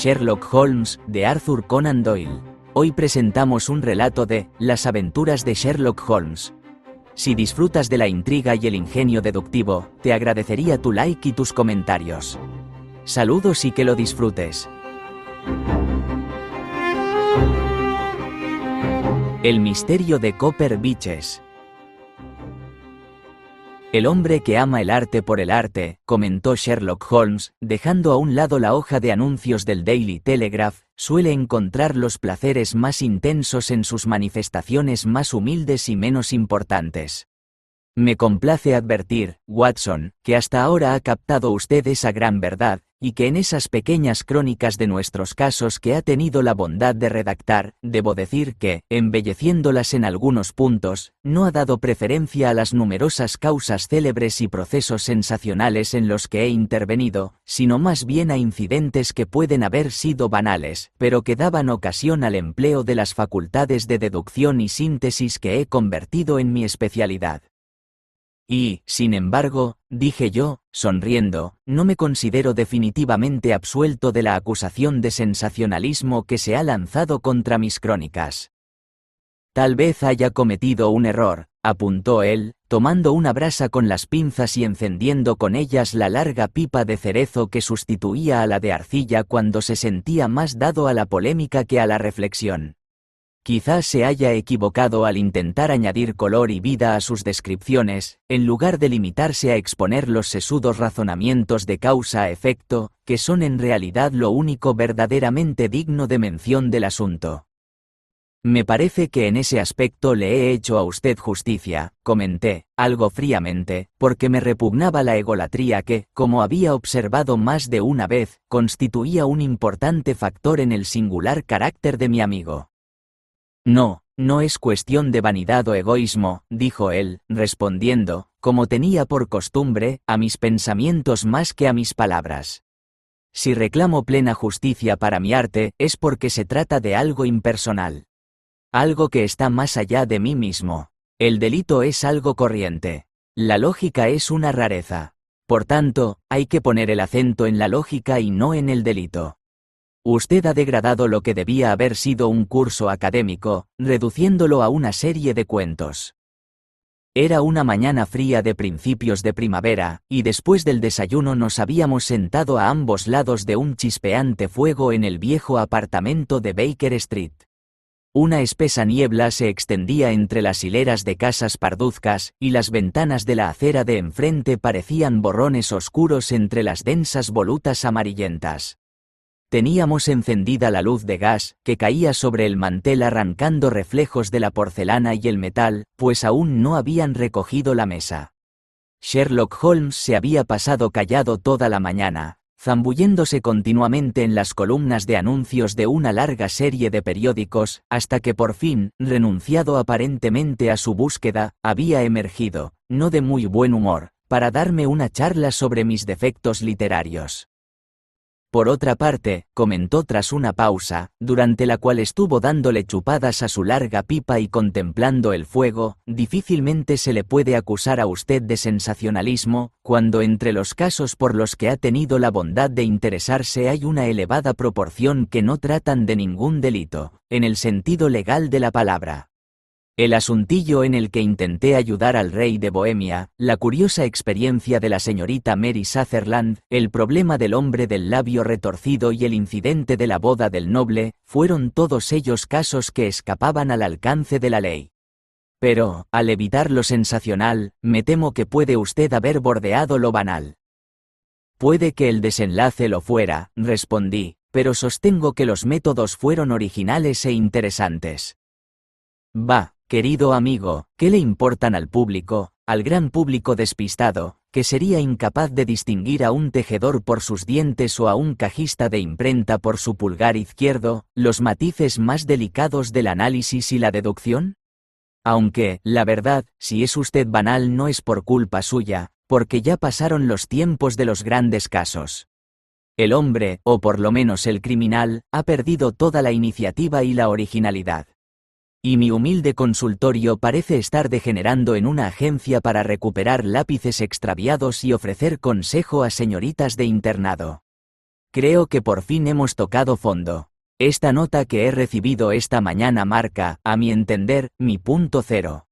Sherlock Holmes, de Arthur Conan Doyle. Hoy presentamos un relato de Las aventuras de Sherlock Holmes. Si disfrutas de la intriga y el ingenio deductivo, te agradecería tu like y tus comentarios. Saludos y que lo disfrutes. El misterio de Copper Beeches. El hombre que ama el arte por el arte, comentó Sherlock Holmes, dejando a un lado la hoja de anuncios del Daily Telegraph, suele encontrar los placeres más intensos en sus manifestaciones más humildes y menos importantes. Me complace advertir, Watson, que hasta ahora ha captado usted esa gran verdad, y que en esas pequeñas crónicas de nuestros casos que ha tenido la bondad de redactar, debo decir que, embelleciéndolas en algunos puntos, no ha dado preferencia a las numerosas causas célebres y procesos sensacionales en los que he intervenido, sino más bien a incidentes que pueden haber sido banales, pero que daban ocasión al empleo de las facultades de deducción y síntesis que he convertido en mi especialidad. Y, sin embargo, dije yo, sonriendo, no me considero definitivamente absuelto de la acusación de sensacionalismo que se ha lanzado contra mis crónicas. Tal vez haya cometido un error, apuntó él, tomando una brasa con las pinzas y encendiendo con ellas la larga pipa de cerezo que sustituía a la de arcilla cuando se sentía más dado a la polémica que a la reflexión. Quizás se haya equivocado al intentar añadir color y vida a sus descripciones, en lugar de limitarse a exponer los sesudos razonamientos de causa-efecto, que son en realidad lo único verdaderamente digno de mención del asunto. Me parece que en ese aspecto le he hecho a usted justicia, comenté, algo fríamente, porque me repugnaba la egolatría que, como había observado más de una vez, constituía un importante factor en el singular carácter de mi amigo. No, no es cuestión de vanidad o egoísmo, dijo él, respondiendo, como tenía por costumbre, a mis pensamientos más que a mis palabras. Si reclamo plena justicia para mi arte, es porque se trata de algo impersonal. Algo que está más allá de mí mismo. El delito es algo corriente. La lógica es una rareza. Por tanto, hay que poner el acento en la lógica y no en el delito. Usted ha degradado lo que debía haber sido un curso académico, reduciéndolo a una serie de cuentos. Era una mañana fría de principios de primavera, y después del desayuno nos habíamos sentado a ambos lados de un chispeante fuego en el viejo apartamento de Baker Street. Una espesa niebla se extendía entre las hileras de casas parduzcas, y las ventanas de la acera de enfrente parecían borrones oscuros entre las densas volutas amarillentas. Teníamos encendida la luz de gas, que caía sobre el mantel arrancando reflejos de la porcelana y el metal, pues aún no habían recogido la mesa. Sherlock Holmes se había pasado callado toda la mañana, zambulléndose continuamente en las columnas de anuncios de una larga serie de periódicos, hasta que por fin, renunciado aparentemente a su búsqueda, había emergido, no de muy buen humor, para darme una charla sobre mis defectos literarios. Por otra parte, comentó tras una pausa, durante la cual estuvo dándole chupadas a su larga pipa y contemplando el fuego, difícilmente se le puede acusar a usted de sensacionalismo, cuando entre los casos por los que ha tenido la bondad de interesarse hay una elevada proporción que no tratan de ningún delito, en el sentido legal de la palabra. El asuntillo en el que intenté ayudar al rey de Bohemia, la curiosa experiencia de la señorita Mary Sutherland, el problema del hombre del labio retorcido y el incidente de la boda del noble, fueron todos ellos casos que escapaban al alcance de la ley. Pero, al evitar lo sensacional, me temo que puede usted haber bordeado lo banal. Puede que el desenlace lo fuera, respondí, pero sostengo que los métodos fueron originales e interesantes. Bah. Querido amigo, ¿qué le importan al público, al gran público despistado, que sería incapaz de distinguir a un tejedor por sus dientes o a un cajista de imprenta por su pulgar izquierdo, los matices más delicados del análisis y la deducción? Aunque, la verdad, si es usted banal no es por culpa suya, porque ya pasaron los tiempos de los grandes casos. El hombre, o por lo menos el criminal, ha perdido toda la iniciativa y la originalidad. Y mi humilde consultorio parece estar degenerando en una agencia para recuperar lápices extraviados y ofrecer consejo a señoritas de internado. Creo que por fin hemos tocado fondo. Esta nota que he recibido esta mañana marca, a mi entender, mi punto cero.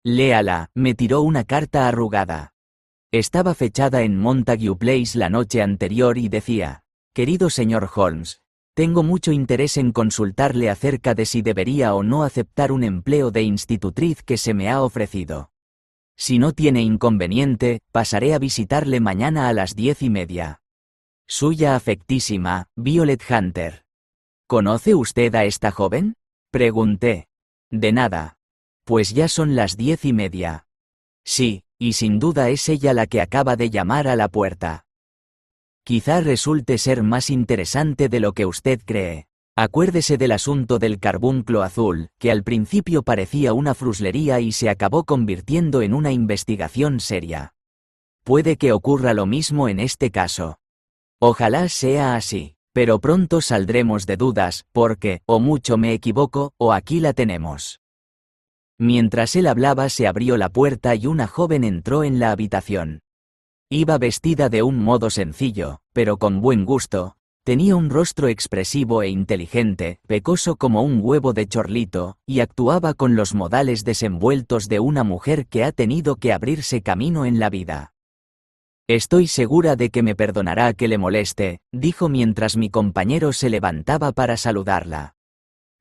Léala, me tiró una carta arrugada. Estaba fechada en Montague Place la noche anterior y decía: querido señor Holmes, tengo mucho interés en consultarle acerca de si debería o no aceptar un empleo de institutriz que se me ha ofrecido. Si no tiene inconveniente, pasaré a visitarle mañana a las 10:30. Suya afectísima, Violet Hunter. ¿Conoce usted a esta joven? Pregunté. De nada. Pues ya son las 10:30. Sí, y sin duda es ella la que acaba de llamar a la puerta. Quizá resulte ser más interesante de lo que usted cree. Acuérdese del asunto del carbunclo azul, que al principio parecía una fruslería y se acabó convirtiendo en una investigación seria. Puede que ocurra lo mismo en este caso. Ojalá sea así, pero pronto saldremos de dudas, porque, o mucho me equivoco, o aquí la tenemos. Mientras él hablaba se abrió la puerta y una joven entró en la habitación. Iba vestida de un modo sencillo, pero con buen gusto. Tenía un rostro expresivo e inteligente, pecoso como un huevo de chorlito, y actuaba con los modales desenvueltos de una mujer que ha tenido que abrirse camino en la vida. Estoy segura de que me perdonará que le moleste, dijo mientras mi compañero se levantaba para saludarla.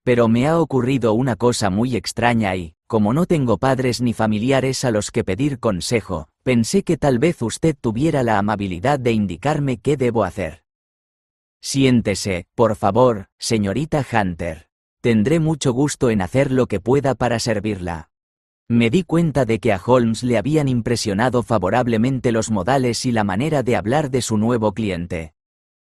Pero me ha ocurrido una cosa muy extraña y, como no tengo padres ni familiares a los que pedir consejo, pensé que tal vez usted tuviera la amabilidad de indicarme qué debo hacer. Siéntese, por favor, señorita Hunter. Tendré mucho gusto en hacer lo que pueda para servirla. Me di cuenta de que a Holmes le habían impresionado favorablemente los modales y la manera de hablar de su nuevo cliente.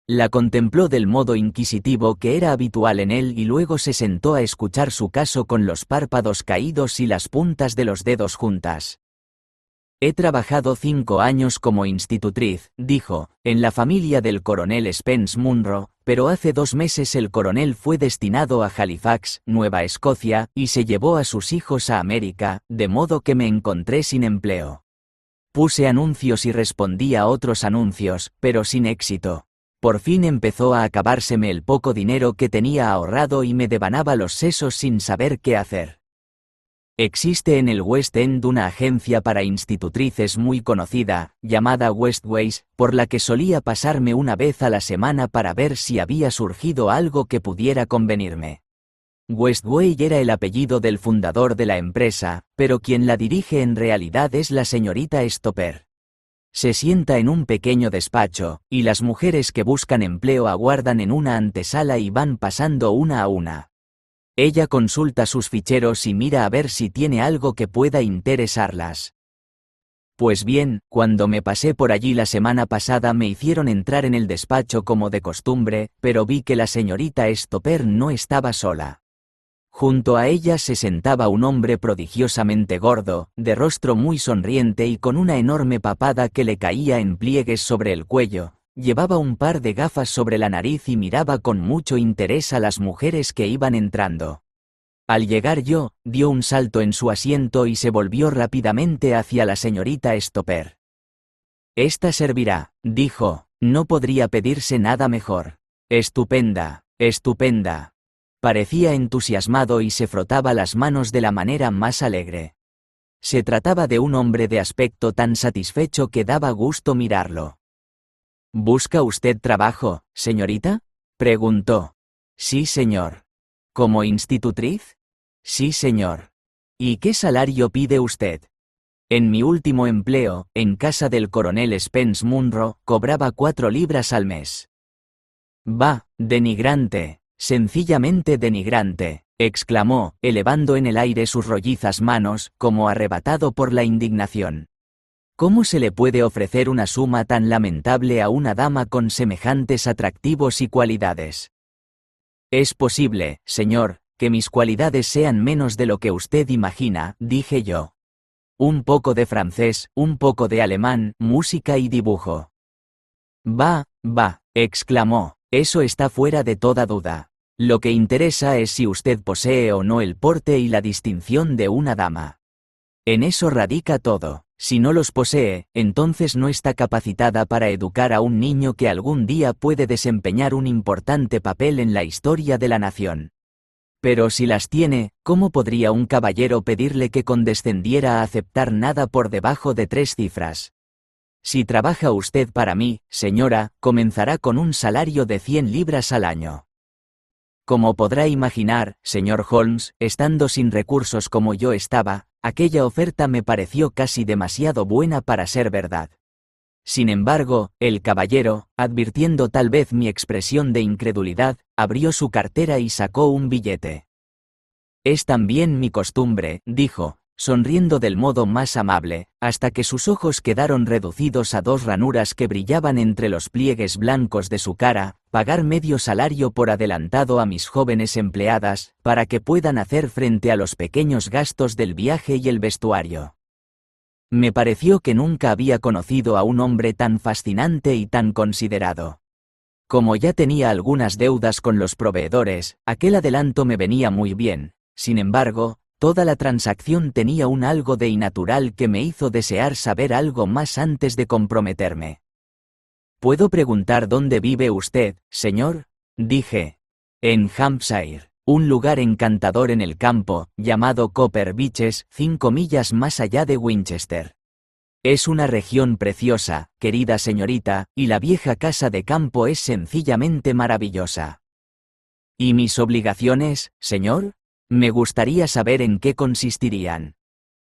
La contempló del modo inquisitivo que era habitual en él y luego se sentó a escuchar su caso con los párpados caídos y las puntas de los dedos juntas. He trabajado 5 años como institutriz, dijo, en la familia del coronel Spence Munro, pero hace 2 meses el coronel fue destinado a Halifax, Nueva Escocia, y se llevó a sus hijos a América, de modo que me encontré sin empleo. Puse anuncios y respondí a otros anuncios, pero sin éxito. Por fin empezó a acabárseme el poco dinero que tenía ahorrado y me devanaba los sesos sin saber qué hacer. Existe en el West End una agencia para institutrices muy conocida, llamada Westways, por la que solía pasarme una vez a la semana para ver si había surgido algo que pudiera convenirme. Westway era el apellido del fundador de la empresa, pero quien la dirige en realidad es la señorita Stopper. Se sienta en un pequeño despacho, y las mujeres que buscan empleo aguardan en una antesala y van pasando una a una. Ella consulta sus ficheros y mira a ver si tiene algo que pueda interesarlas. Pues bien, cuando me pasé por allí la semana pasada me hicieron entrar en el despacho como de costumbre, pero vi que la señorita Stopper no estaba sola. Junto a ella se sentaba un hombre prodigiosamente gordo, de rostro muy sonriente y con una enorme papada que le caía en pliegues sobre el cuello. Llevaba un par de gafas sobre la nariz y miraba con mucho interés a las mujeres que iban entrando. Al llegar yo, dio un salto en su asiento y se volvió rápidamente hacia la señorita Stopper. «Esta servirá», dijo, «no podría pedirse nada mejor. Estupenda, estupenda». Parecía entusiasmado y se frotaba las manos de la manera más alegre. Se trataba de un hombre de aspecto tan satisfecho que daba gusto mirarlo. «¿Busca usted trabajo, señorita?», preguntó. «Sí, señor». «¿Como institutriz?». «Sí, señor». «¿Y qué salario pide usted?». «En mi último empleo, en casa del coronel Spence Munro, cobraba 4 libras al mes». «Bah, denigrante. Sencillamente denigrante», exclamó, elevando en el aire sus rollizas manos, como arrebatado por la indignación. «¿Cómo se le puede ofrecer una suma tan lamentable a una dama con semejantes atractivos y cualidades?» «Es posible, señor, que mis cualidades sean menos de lo que usted imagina», dije yo. «Un poco de francés, un poco de alemán, música y dibujo». «Bah, bah», exclamó, «eso está fuera de toda duda. Lo que interesa es si usted posee o no el porte y la distinción de una dama. En eso radica todo. Si no los posee, entonces no está capacitada para educar a un niño que algún día puede desempeñar un importante papel en la historia de la nación. Pero si las tiene, ¿cómo podría un caballero pedirle que condescendiera a aceptar nada por debajo de 3 cifras? Si trabaja usted para mí, señora, comenzará con un salario de 100 libras al año. Como podrá imaginar, señor Holmes, estando sin recursos como yo estaba, aquella oferta me pareció casi demasiado buena para ser verdad. Sin embargo, el caballero, advirtiendo tal vez mi expresión de incredulidad, abrió su cartera y sacó un billete. «Es también mi costumbre», dijo, sonriendo del modo más amable, hasta que sus ojos quedaron reducidos a 2 ranuras que brillaban entre los pliegues blancos de su cara, pagar medio salario por adelantado a mis jóvenes empleadas, para que puedan hacer frente a los pequeños gastos del viaje y el vestuario. Me pareció que nunca había conocido a un hombre tan fascinante y tan considerado. Como ya tenía algunas deudas con los proveedores, aquel adelanto me venía muy bien. Sin embargo, toda la transacción tenía un algo de innatural que me hizo desear saber algo más antes de comprometerme. «¿Puedo preguntar dónde vive usted, señor?», dije. «En Hampshire, un lugar encantador en el campo, llamado Copper Beeches, 5 millas más allá de Winchester. Es una región preciosa, querida señorita, y la vieja casa de campo es sencillamente maravillosa». «¿Y mis obligaciones, señor? Me gustaría saber en qué consistirían».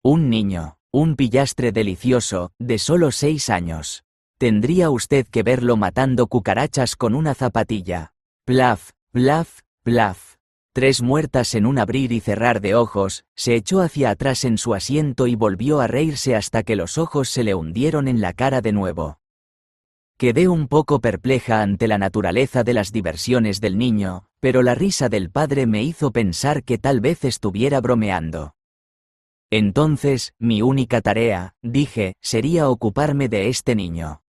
«Un niño, un pillastre delicioso, de solo 6 años. Tendría usted que verlo matando cucarachas con una zapatilla. Plaf, plaf, plaf. 3 muertas en un abrir y cerrar de ojos», se echó hacia atrás en su asiento y volvió a reírse hasta que los ojos se le hundieron en la cara de nuevo. Quedé un poco perpleja ante la naturaleza de las diversiones del niño, pero la risa del padre me hizo pensar que tal vez estuviera bromeando. «Entonces, mi única tarea», dije, «sería ocuparme de este niño».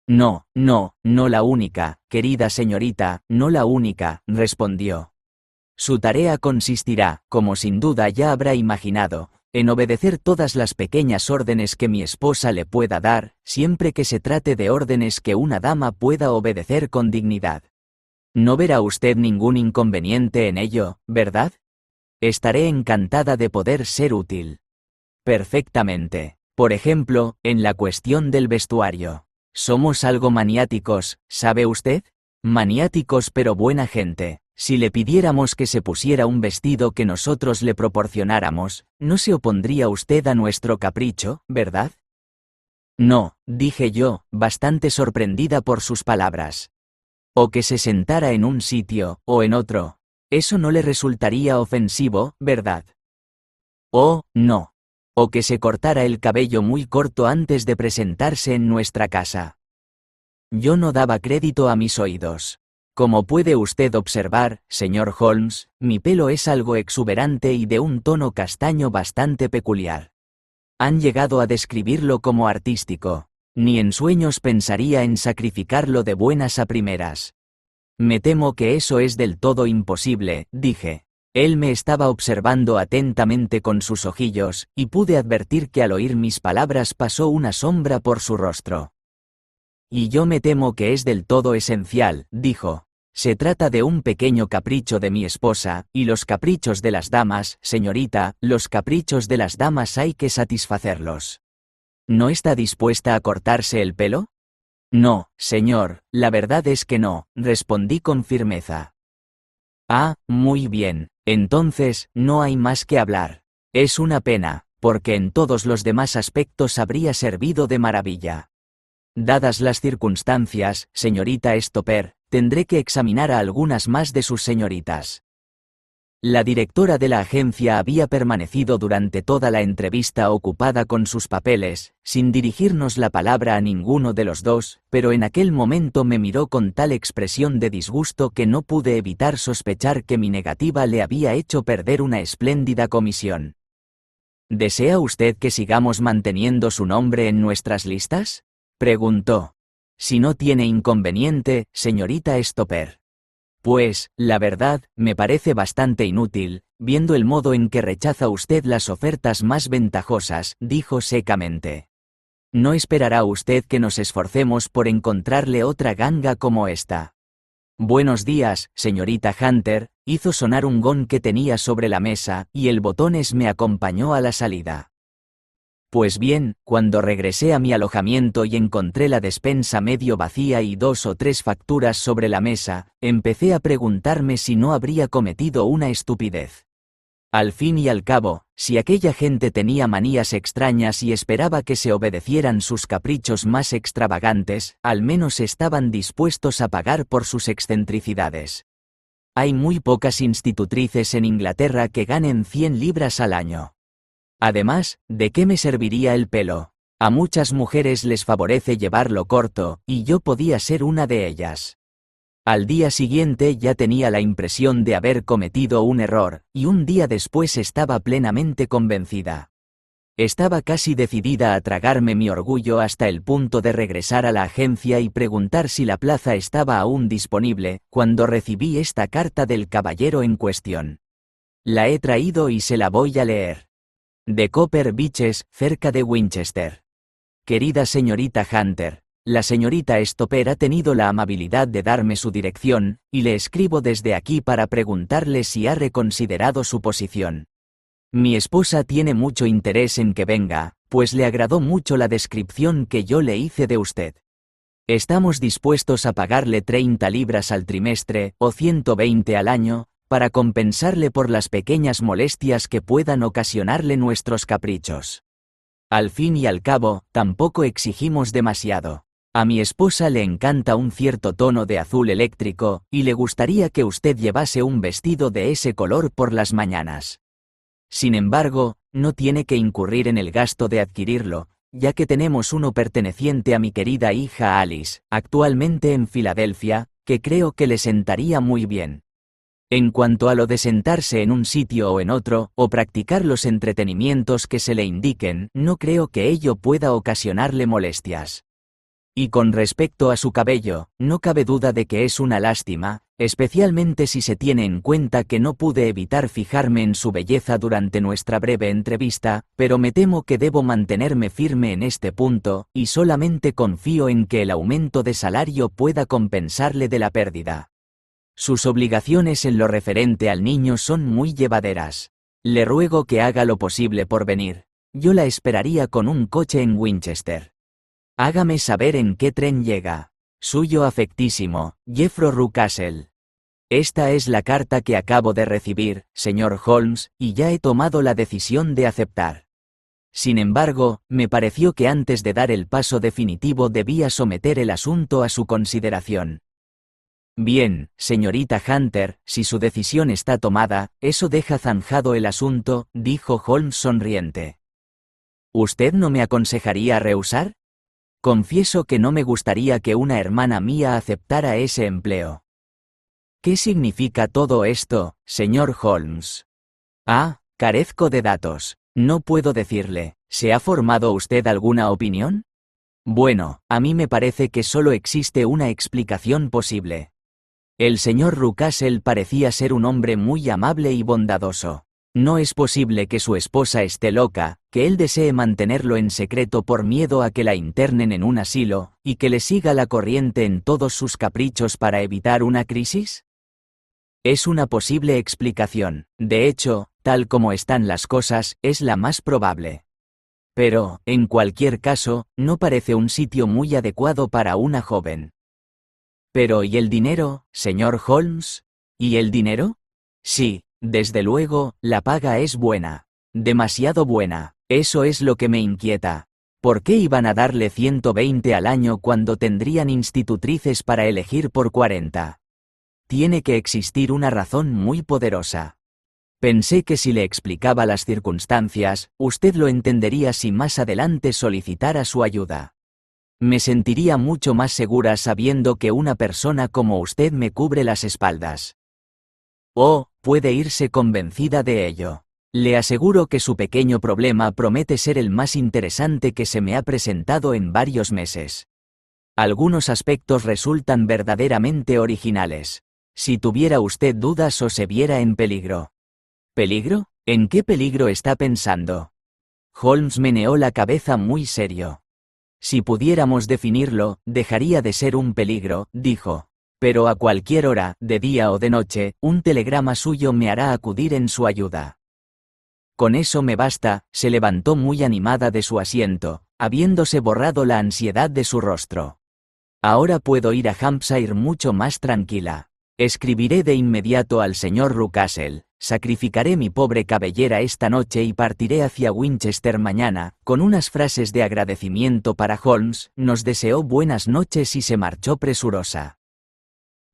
«No, no, no la única, querida señorita, no la única», respondió. «Su tarea consistirá, como sin duda ya habrá imaginado, en obedecer todas las pequeñas órdenes que mi esposa le pueda dar, siempre que se trate de órdenes que una dama pueda obedecer con dignidad. No verá usted ningún inconveniente en ello, ¿verdad? Estaré encantada de poder ser útil». «Perfectamente. Por ejemplo, en la cuestión del vestuario. Somos algo maniáticos, ¿sabe usted? Maniáticos pero buena gente. Si le pidiéramos que se pusiera un vestido que nosotros le proporcionáramos, no se opondría usted a nuestro capricho, ¿verdad?» «No», dije yo, bastante sorprendida por sus palabras. «O que se sentara en un sitio, o en otro. Eso no le resultaría ofensivo, ¿verdad?» «Oh, no. O que se cortara el cabello muy corto antes de presentarse en nuestra casa». Yo no daba crédito a mis oídos. «Como puede usted observar, señor Holmes, mi pelo es algo exuberante y de un tono castaño bastante peculiar. Han llegado a describirlo como artístico. Ni en sueños pensaría en sacrificarlo de buenas a primeras». «Me temo que eso es del todo imposible», dije. Él me estaba observando atentamente con sus ojillos, y pude advertir que al oír mis palabras pasó una sombra por su rostro. «Y yo me temo que es del todo esencial», dijo. «Se trata de un pequeño capricho de mi esposa, y los caprichos de las damas, señorita, los caprichos de las damas hay que satisfacerlos». «¿No está dispuesta a cortarse el pelo?» «No, señor, la verdad es que no», respondí con firmeza. «Ah, muy bien, entonces, no hay más que hablar. Es una pena, porque en todos los demás aspectos habría servido de maravilla. Dadas las circunstancias, señorita Stopper, tendré que examinar a algunas más de sus señoritas». La directora de la agencia había permanecido durante toda la entrevista ocupada con sus papeles, sin dirigirnos la palabra a ninguno de los dos, pero en aquel momento me miró con tal expresión de disgusto que no pude evitar sospechar que mi negativa le había hecho perder una espléndida comisión. «¿Desea usted que sigamos manteniendo su nombre en nuestras listas?», preguntó. «Si no tiene inconveniente, señorita Stopper». «Pues, la verdad, me parece bastante inútil, viendo el modo en que rechaza usted las ofertas más ventajosas, dijo secamente. No esperará usted que nos esforcemos por encontrarle otra ganga como esta. Buenos días, señorita Hunter, hizo sonar un gong que tenía sobre la mesa, y el botones me acompañó a la salida. Pues bien, cuando regresé a mi alojamiento y encontré la despensa medio vacía y 2 o 3 facturas sobre la mesa, empecé a preguntarme si no habría cometido una estupidez. Al fin y al cabo, si aquella gente tenía manías extrañas y esperaba que se obedecieran sus caprichos más extravagantes, al menos estaban dispuestos a pagar por sus excentricidades. Hay muy pocas institutrices en Inglaterra que ganen 100 libras al año. Además, ¿de qué me serviría el pelo? A muchas mujeres les favorece llevarlo corto, y yo podía ser una de ellas. Al día siguiente ya tenía la impresión de haber cometido un error, y un día después estaba plenamente convencida. Estaba casi decidida a tragarme mi orgullo hasta el punto de regresar a la agencia y preguntar si la plaza estaba aún disponible, cuando recibí esta carta del caballero en cuestión. La he traído y se la voy a leer. De Copper Beeches, cerca de Winchester. Querida señorita Hunter, la señorita Stopper ha tenido la amabilidad de darme su dirección, y le escribo desde aquí para preguntarle si ha reconsiderado su posición. Mi esposa tiene mucho interés en que venga, pues le agradó mucho la descripción que yo le hice de usted. Estamos dispuestos a pagarle 30 libras al trimestre, o 120 al año, para compensarle por las pequeñas molestias que puedan ocasionarle nuestros caprichos. Al fin y al cabo, tampoco exigimos demasiado. A mi esposa le encanta un cierto tono de azul eléctrico, y le gustaría que usted llevase un vestido de ese color por las mañanas. Sin embargo, no tiene que incurrir en el gasto de adquirirlo, ya que tenemos uno perteneciente a mi querida hija Alice, actualmente en Filadelfia, que creo que le sentaría muy bien. En cuanto a lo de sentarse en un sitio o en otro, o practicar los entretenimientos que se le indiquen, no creo que ello pueda ocasionarle molestias. Y con respecto a su cabello, no cabe duda de que es una lástima, especialmente si se tiene en cuenta que no pude evitar fijarme en su belleza durante nuestra breve entrevista, pero me temo que debo mantenerme firme en este punto, y solamente confío en que el aumento de salario pueda compensarle de la pérdida. Sus obligaciones en lo referente al niño son muy llevaderas. Le ruego que haga lo posible por venir. Yo la esperaría con un coche en Winchester. Hágame saber en qué tren llega. Suyo afectísimo, Jeffro Rucastle. Esta es la carta que acabo de recibir, señor Holmes, y ya he tomado la decisión de aceptar. Sin embargo, me pareció que antes de dar el paso definitivo debía someter el asunto a su consideración. Bien, señorita Hunter, si su decisión está tomada, eso deja zanjado el asunto, dijo Holmes sonriente. ¿Usted no me aconsejaría rehusar? Confieso que no me gustaría que una hermana mía aceptara ese empleo. ¿Qué significa todo esto, señor Holmes? Ah, carezco de datos. No puedo decirle. ¿Se ha formado usted alguna opinión? Bueno, a mí me parece que solo existe una explicación posible. El señor Rucastle parecía ser un hombre muy amable y bondadoso. No es posible que su esposa esté loca, que él desee mantenerlo en secreto por miedo a que la internen en un asilo, y que le siga la corriente en todos sus caprichos para evitar una crisis. Es una posible explicación, de hecho, tal como están las cosas, es la más probable. Pero, en cualquier caso, no parece un sitio muy adecuado para una joven. Pero ¿y el dinero, señor Holmes? ¿Y el dinero? Sí, desde luego, la paga es buena. Demasiado buena. Eso es lo que me inquieta. ¿Por qué iban a darle 120 al año cuando tendrían institutrices para elegir por 40? Tiene que existir una razón muy poderosa. Pensé que si le explicaba las circunstancias, usted lo entendería si más adelante solicitara su ayuda. Me sentiría mucho más segura sabiendo que una persona como usted me cubre las espaldas. Oh, puede irse convencida de ello. Le aseguro que su pequeño problema promete ser el más interesante que se me ha presentado en varios meses. Algunos aspectos resultan verdaderamente originales. Si tuviera usted dudas o se viera en peligro. ¿Peligro? ¿En qué peligro está pensando? Holmes meneó la cabeza muy serio. Si pudiéramos definirlo, dejaría de ser un peligro, dijo. Pero a cualquier hora, de día o de noche, un telegrama suyo me hará acudir en su ayuda. Con eso me basta. Se levantó muy animada de su asiento, habiéndose borrado la ansiedad de su rostro. Ahora puedo ir a Hampshire mucho más tranquila. Escribiré de inmediato al señor Rucastle, sacrificaré mi pobre cabellera esta noche y partiré hacia Winchester mañana. Con unas frases de agradecimiento para Holmes, nos deseó buenas noches y se marchó presurosa.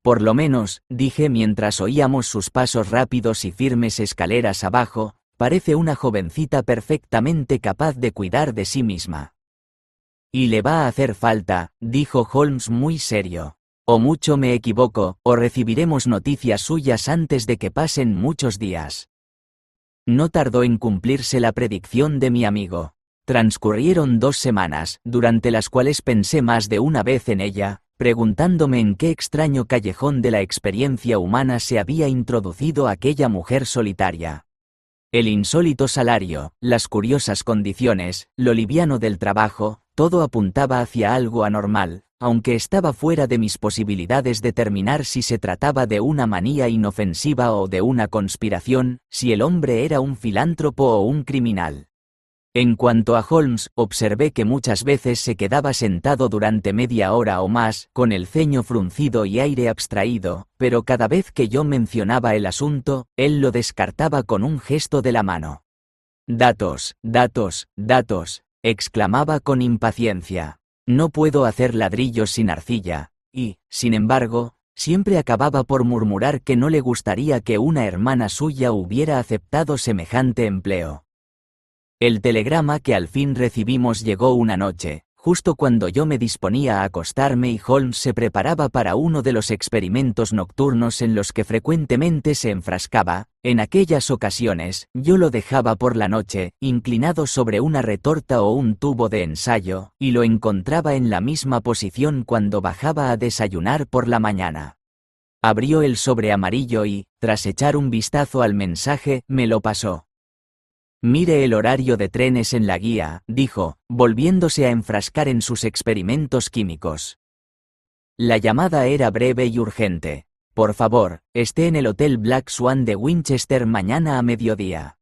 Por lo menos, dije mientras oíamos sus pasos rápidos y firmes escaleras abajo, parece una jovencita perfectamente capaz de cuidar de sí misma. Y le va a hacer falta, dijo Holmes muy serio. O mucho me equivoco, o recibiremos noticias suyas antes de que pasen muchos días. No tardó en cumplirse la predicción de mi amigo. Transcurrieron 2 semanas, durante las cuales pensé más de una vez en ella, preguntándome en qué extraño callejón de la experiencia humana se había introducido aquella mujer solitaria. El insólito salario, las curiosas condiciones, lo liviano del trabajo, todo apuntaba hacia algo anormal, aunque estaba fuera de mis posibilidades determinar si se trataba de una manía inofensiva o de una conspiración, si el hombre era un filántropo o un criminal. En cuanto a Holmes, observé que muchas veces se quedaba sentado durante media hora o más, con el ceño fruncido y aire abstraído, pero cada vez que yo mencionaba el asunto, él lo descartaba con un gesto de la mano. Datos, datos, datos, exclamaba con impaciencia. No puedo hacer ladrillos sin arcilla, y, sin embargo, siempre acababa por murmurar que no le gustaría que una hermana suya hubiera aceptado semejante empleo. El telegrama que al fin recibimos llegó una noche, justo cuando yo me disponía a acostarme y Holmes se preparaba para uno de los experimentos nocturnos en los que frecuentemente se enfrascaba. En aquellas ocasiones, yo lo dejaba por la noche, inclinado sobre una retorta o un tubo de ensayo, y lo encontraba en la misma posición cuando bajaba a desayunar por la mañana. Abrió el sobre amarillo y, tras echar un vistazo al mensaje, me lo pasó. Mire el horario de trenes en la guía, dijo, volviéndose a enfrascar en sus experimentos químicos. La llamada era breve y urgente. Por favor, esté en el Hotel Black Swan de Winchester mañana a mediodía.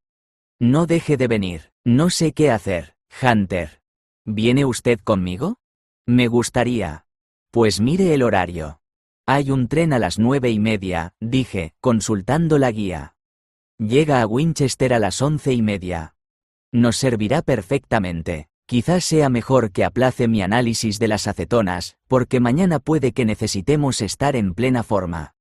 No deje de venir. No sé qué hacer, Hunter. ¿Viene usted conmigo? Me gustaría. Pues mire el horario. Hay un tren a las 9:30, dije, consultando la guía. Llega a Winchester a las 11:30. Nos servirá perfectamente. Quizás sea mejor que aplace mi análisis de las acetonas, porque mañana puede que necesitemos estar en plena forma.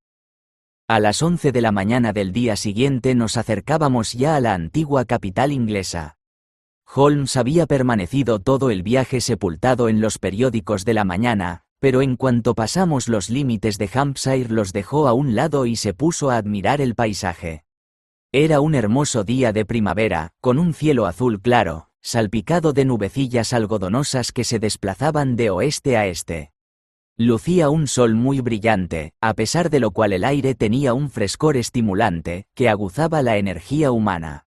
A las 11 de la mañana del día siguiente nos acercábamos ya a la antigua capital inglesa. Holmes había permanecido todo el viaje sepultado en los periódicos de la mañana, pero en cuanto pasamos los límites de Hampshire los dejó a un lado y se puso a admirar el paisaje. Era un hermoso día de primavera, con un cielo azul claro, salpicado de nubecillas algodonosas que se desplazaban de oeste a este. Lucía un sol muy brillante, a pesar de lo cual el aire tenía un frescor estimulante, que aguzaba la energía humana.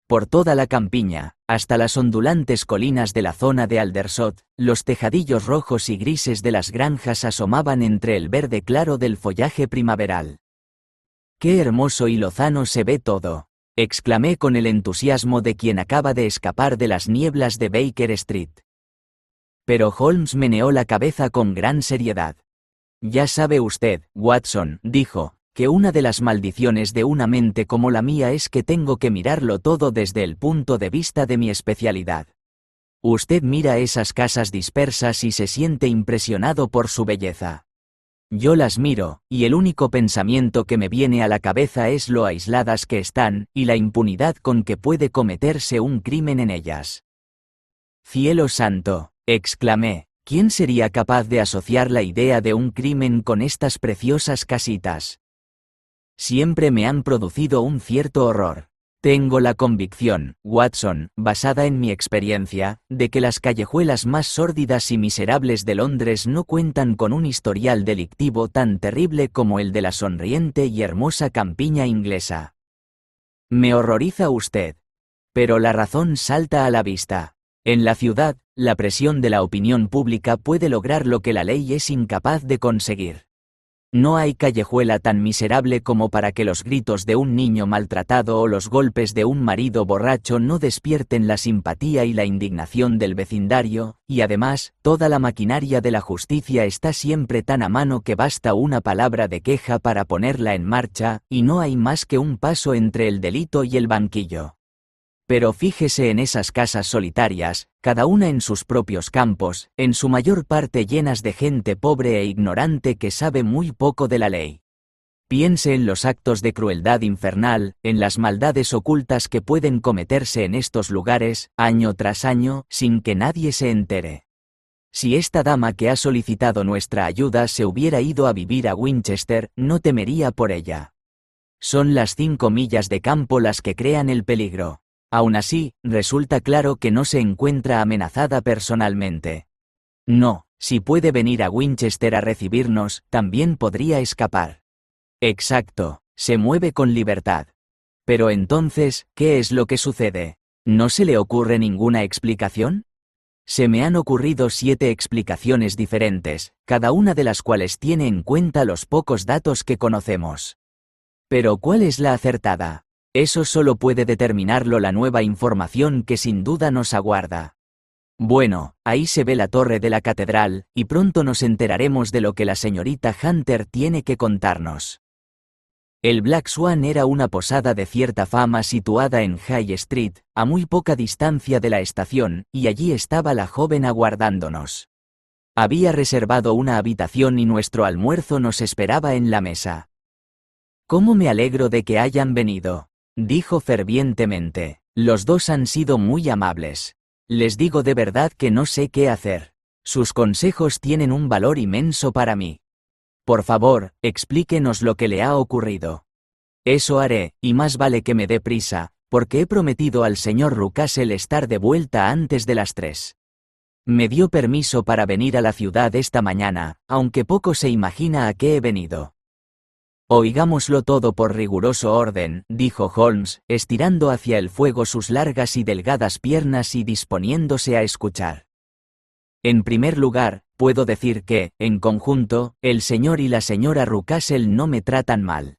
Por toda la campiña, hasta las ondulantes colinas de la zona de Aldershot, los tejadillos rojos y grises de las granjas asomaban entre el verde claro del follaje primaveral. ¡Qué hermoso y lozano se ve todo!, exclamé con el entusiasmo de quien acaba de escapar de las nieblas de Baker Street. Pero Holmes meneó la cabeza con gran seriedad. Ya sabe usted, Watson, dijo, que una de las maldiciones de una mente como la mía es que tengo que mirarlo todo desde el punto de vista de mi especialidad. Usted mira esas casas dispersas y se siente impresionado por su belleza. Yo las miro, y el único pensamiento que me viene a la cabeza es lo aisladas que están, y la impunidad con que puede cometerse un crimen en ellas. ¡Cielo santo!, exclamé, ¿quién sería capaz de asociar la idea de un crimen con estas preciosas casitas? Siempre me han producido un cierto horror. Tengo la convicción, Watson, basada en mi experiencia, de que las callejuelas más sórdidas y miserables de Londres no cuentan con un historial delictivo tan terrible como el de la sonriente y hermosa campiña inglesa. Me horroriza usted. Pero la razón salta a la vista. En la ciudad, la presión de la opinión pública puede lograr lo que la ley es incapaz de conseguir. No hay callejuela tan miserable como para que los gritos de un niño maltratado o los golpes de un marido borracho no despierten la simpatía y la indignación del vecindario, y además, toda la maquinaria de la justicia está siempre tan a mano que basta una palabra de queja para ponerla en marcha, y no hay más que un paso entre el delito y el banquillo. Pero fíjese en esas casas solitarias, cada una en sus propios campos, en su mayor parte llenas de gente pobre e ignorante que sabe muy poco de la ley. Piense en los actos de crueldad infernal, en las maldades ocultas que pueden cometerse en estos lugares, año tras año, sin que nadie se entere. Si esta dama que ha solicitado nuestra ayuda se hubiera ido a vivir a Winchester, no temería por ella. Son las 5 millas de campo las que crean el peligro. Aún así, resulta claro que no se encuentra amenazada personalmente. No, si puede venir a Winchester a recibirnos, también podría escapar. Exacto, se mueve con libertad. Pero entonces, ¿qué es lo que sucede? ¿No se le ocurre ninguna explicación? Se me han ocurrido 7 explicaciones diferentes, cada una de las cuales tiene en cuenta los pocos datos que conocemos. Pero ¿cuál es la acertada? Eso solo puede determinarlo la nueva información que sin duda nos aguarda. Bueno, ahí se ve la torre de la catedral, y pronto nos enteraremos de lo que la señorita Hunter tiene que contarnos. El Black Swan era una posada de cierta fama situada en High Street, a muy poca distancia de la estación, y allí estaba la joven aguardándonos. Había reservado una habitación y nuestro almuerzo nos esperaba en la mesa. «¿Cómo me alegro de que hayan venido?», dijo fervientemente. «Los dos han sido muy amables. Les digo de verdad que no sé qué hacer. Sus consejos tienen un valor inmenso para mí. Por favor, explíquenos lo que le ha ocurrido». «Eso haré, y más vale que me dé prisa, porque he prometido al señor Rucastle estar de vuelta antes de las 3. Me dio permiso para venir a la ciudad esta mañana, aunque poco se imagina a qué he venido». «Oigámoslo todo por riguroso orden», dijo Holmes, estirando hacia el fuego sus largas y delgadas piernas y disponiéndose a escuchar. «En primer lugar, puedo decir que, en conjunto, el señor y la señora Rucastle no me tratan mal.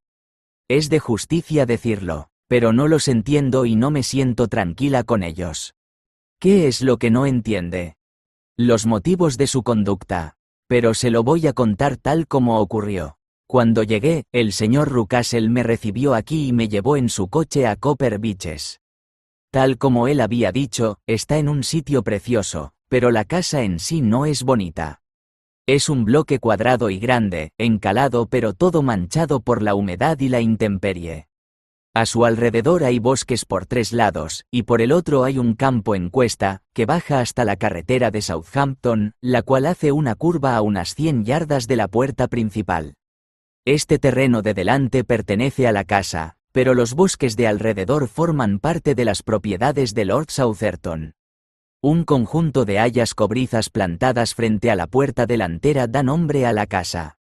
Es de justicia decirlo, pero no los entiendo y no me siento tranquila con ellos». «¿Qué es lo que no entiende?» «Los motivos de su conducta. Pero se lo voy a contar tal como ocurrió. Cuando llegué, el señor Rucastle me recibió aquí y me llevó en su coche a Copper Beeches. Tal como él había dicho, está en un sitio precioso, pero la casa en sí no es bonita. Es un bloque cuadrado y grande, encalado pero todo manchado por la humedad y la intemperie. A su alrededor hay bosques por 3 lados, y por el otro hay un campo en cuesta, que baja hasta la carretera de Southampton, la cual hace una curva a unas 100 yardas de la puerta principal. Este terreno de delante pertenece a la casa, pero los bosques de alrededor forman parte de las propiedades de Lord Southerton. Un conjunto de hayas cobrizas plantadas frente a la puerta delantera da nombre a la casa.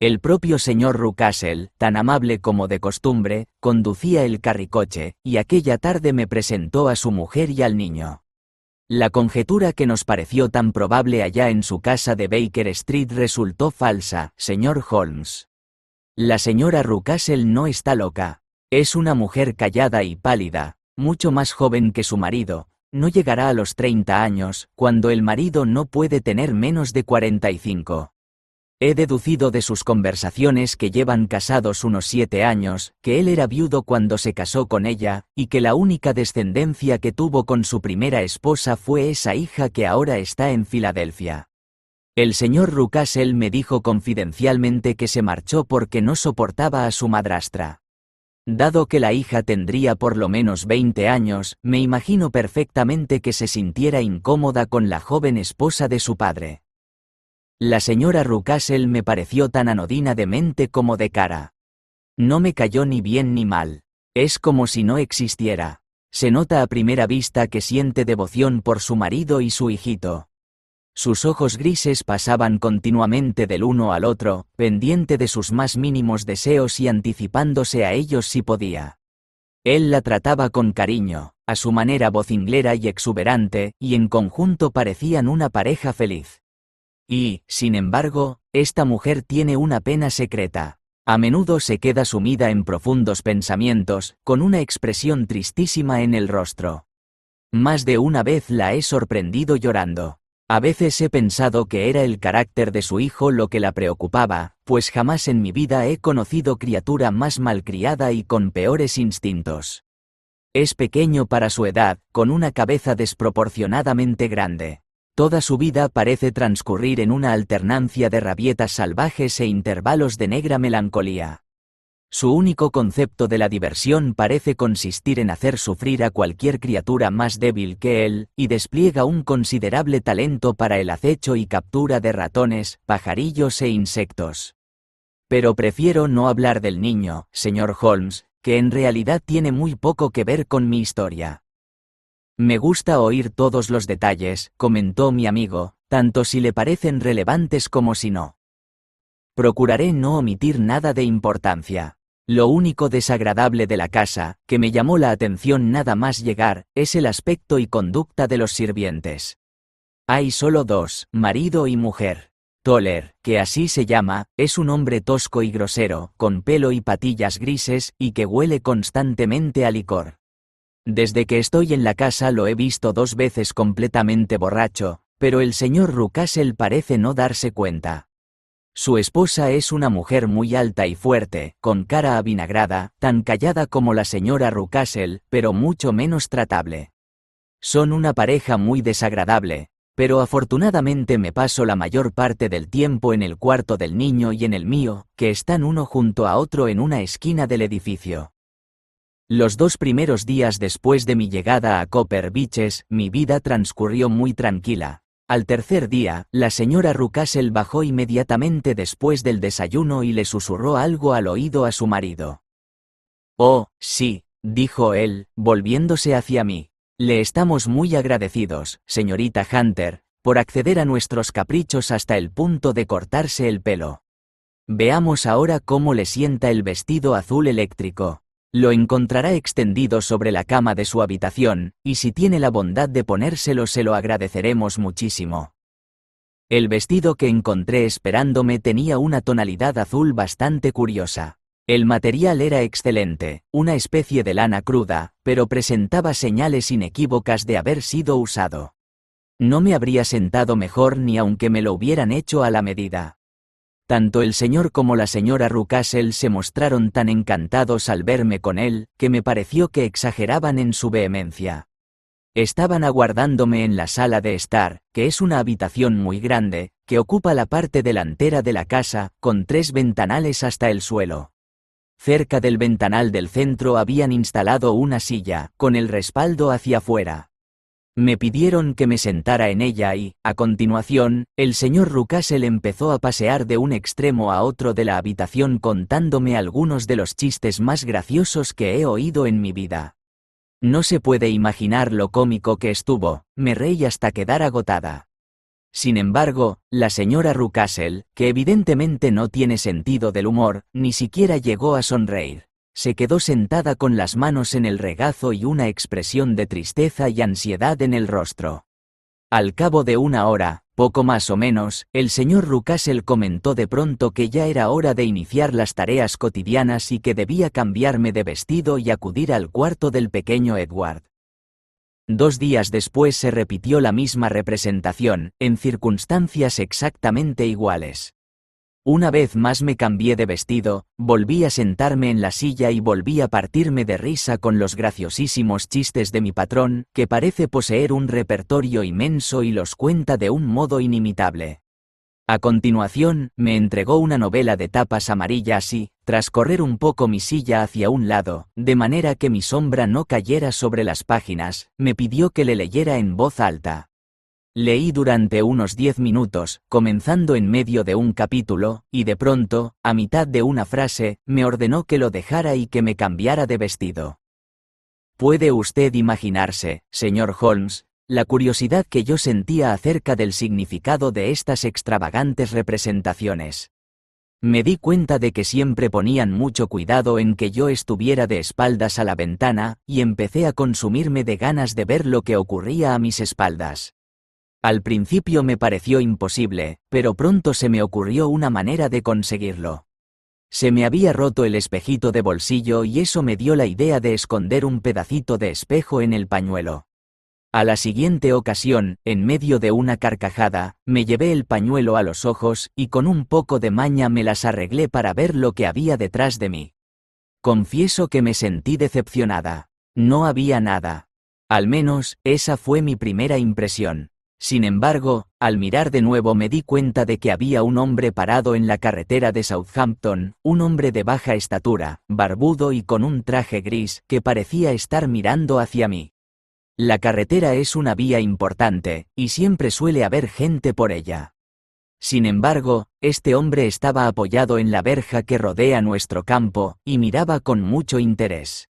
El propio señor Rucastle, tan amable como de costumbre, conducía el carricoche, y aquella tarde me presentó a su mujer y al niño. La conjetura que nos pareció tan probable allá en su casa de Baker Street resultó falsa, señor Holmes. La señora Rucastle no está loca. Es una mujer callada y pálida, mucho más joven que su marido. No llegará a los 30 años, cuando el marido no puede tener menos de 45. He deducido de sus conversaciones que llevan casados unos 7 años, que él era viudo cuando se casó con ella, y que la única descendencia que tuvo con su primera esposa fue esa hija que ahora está en Filadelfia. El señor Rucastle me dijo confidencialmente que se marchó porque no soportaba a su madrastra. Dado que la hija tendría por lo menos 20 años, me imagino perfectamente que se sintiera incómoda con la joven esposa de su padre. La señora Rucastle me pareció tan anodina de mente como de cara. No me cayó ni bien ni mal. Es como si no existiera. Se nota a primera vista que siente devoción por su marido y su hijito. Sus ojos grises pasaban continuamente del uno al otro, pendiente de sus más mínimos deseos y anticipándose a ellos si podía. Él la trataba con cariño, a su manera vocinglera y exuberante, y en conjunto parecían una pareja feliz. Y, sin embargo, esta mujer tiene una pena secreta. A menudo se queda sumida en profundos pensamientos, con una expresión tristísima en el rostro. Más de una vez la he sorprendido llorando. A veces he pensado que era el carácter de su hijo lo que la preocupaba, pues jamás en mi vida he conocido criatura más malcriada y con peores instintos. Es pequeño para su edad, con una cabeza desproporcionadamente grande. Toda su vida parece transcurrir en una alternancia de rabietas salvajes e intervalos de negra melancolía. Su único concepto de la diversión parece consistir en hacer sufrir a cualquier criatura más débil que él, y despliega un considerable talento para el acecho y captura de ratones, pajarillos e insectos. Pero prefiero no hablar del niño, señor Holmes, que en realidad tiene muy poco que ver con mi historia. Me gusta oír todos los detalles, comentó mi amigo, tanto si le parecen relevantes como si no. Procuraré no omitir nada de importancia. Lo único desagradable de la casa, que me llamó la atención nada más llegar, es el aspecto y conducta de los sirvientes. Hay solo dos, marido y mujer. Toller, que así se llama, es un hombre tosco y grosero, con pelo y patillas grises, y que huele constantemente a licor. Desde que estoy en la casa lo he visto 2 veces completamente borracho, pero el señor Rucastle parece no darse cuenta. Su esposa es una mujer muy alta y fuerte, con cara avinagrada, tan callada como la señora Rucastle, pero mucho menos tratable. Son una pareja muy desagradable, pero afortunadamente me paso la mayor parte del tiempo en el cuarto del niño y en el mío, que están uno junto a otro en una esquina del edificio. Los 2 primeros días después de mi llegada a Copper Beeches, mi vida transcurrió muy tranquila. Al tercer día, la señora Rucastle bajó inmediatamente después del desayuno y le susurró algo al oído a su marido. «Oh, sí», dijo él, volviéndose hacia mí. «Le estamos muy agradecidos, señorita Hunter, por acceder a nuestros caprichos hasta el punto de cortarse el pelo. Veamos ahora cómo le sienta el vestido azul eléctrico. Lo encontrará extendido sobre la cama de su habitación, y si tiene la bondad de ponérselo se lo agradeceremos muchísimo». El vestido que encontré esperándome tenía una tonalidad azul bastante curiosa. El material era excelente, una especie de lana cruda, pero presentaba señales inequívocas de haber sido usado. No me habría sentado mejor ni aunque me lo hubieran hecho a la medida. Tanto el señor como la señora Rucastle se mostraron tan encantados al verme con él, que me pareció que exageraban en su vehemencia. Estaban aguardándome en la sala de estar, que es una habitación muy grande, que ocupa la parte delantera de la casa, con 3 ventanales hasta el suelo. Cerca del ventanal del centro habían instalado una silla, con el respaldo hacia afuera. Me pidieron que me sentara en ella y, a continuación, el señor Rucastle empezó a pasear de un extremo a otro de la habitación contándome algunos de los chistes más graciosos que he oído en mi vida. No se puede imaginar lo cómico que estuvo, me reí hasta quedar agotada. Sin embargo, la señora Rucastle, que evidentemente no tiene sentido del humor, ni siquiera llegó a sonreír. Se quedó sentada con las manos en el regazo y una expresión de tristeza y ansiedad en el rostro. Al cabo de 1 hora, poco más o menos, el señor Rucastle comentó de pronto que ya era hora de iniciar las tareas cotidianas y que debía cambiarme de vestido y acudir al cuarto del pequeño Edward. 2 días después se repitió la misma representación, en circunstancias exactamente iguales. Una vez más me cambié de vestido, volví a sentarme en la silla y volví a partirme de risa con los graciosísimos chistes de mi patrón, que parece poseer un repertorio inmenso y los cuenta de un modo inimitable. A continuación, me entregó una novela de tapas amarillas y, tras correr un poco mi silla hacia un lado, de manera que mi sombra no cayera sobre las páginas, me pidió que le leyera en voz alta. Leí durante unos 10 minutos, comenzando en medio de un capítulo, y de pronto, a mitad de una frase, me ordenó que lo dejara y que me cambiara de vestido. ¿Puede usted imaginarse, señor Holmes, la curiosidad que yo sentía acerca del significado de estas extravagantes representaciones? Me di cuenta de que siempre ponían mucho cuidado en que yo estuviera de espaldas a la ventana, y empecé a consumirme de ganas de ver lo que ocurría a mis espaldas. Al principio me pareció imposible, pero pronto se me ocurrió una manera de conseguirlo. Se me había roto el espejito de bolsillo y eso me dio la idea de esconder un pedacito de espejo en el pañuelo. A la siguiente ocasión, en medio de una carcajada, me llevé el pañuelo a los ojos y con un poco de maña me las arreglé para ver lo que había detrás de mí. Confieso que me sentí decepcionada. No había nada. Al menos, esa fue mi primera impresión. Sin embargo, al mirar de nuevo me di cuenta de que había un hombre parado en la carretera de Southampton, un hombre de baja estatura, barbudo y con un traje gris, que parecía estar mirando hacia mí. La carretera es una vía importante, y siempre suele haber gente por ella. Sin embargo, este hombre estaba apoyado en la verja que rodea nuestro campo, y miraba con mucho interés.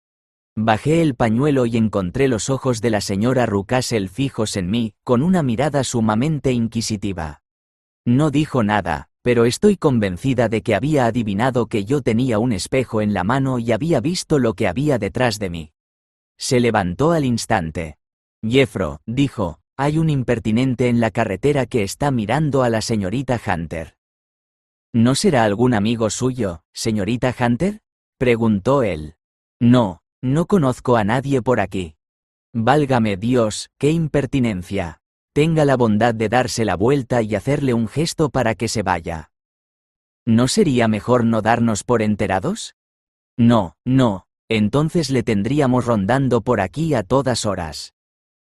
Bajé el pañuelo y encontré los ojos de la señora Rucastle fijos en mí, con una mirada sumamente inquisitiva. No dijo nada, pero estoy convencida de que había adivinado que yo tenía un espejo en la mano y había visto lo que había detrás de mí. Se levantó al instante. Jeffro, dijo, hay un impertinente en la carretera que está mirando a la señorita Hunter. ¿No será algún amigo suyo, señorita Hunter? Preguntó él. No, no conozco a nadie por aquí. Válgame Dios, qué impertinencia. Tenga la bondad de darse la vuelta y hacerle un gesto para que se vaya. ¿No sería mejor no darnos por enterados? No, no. Entonces le tendríamos rondando por aquí a todas horas.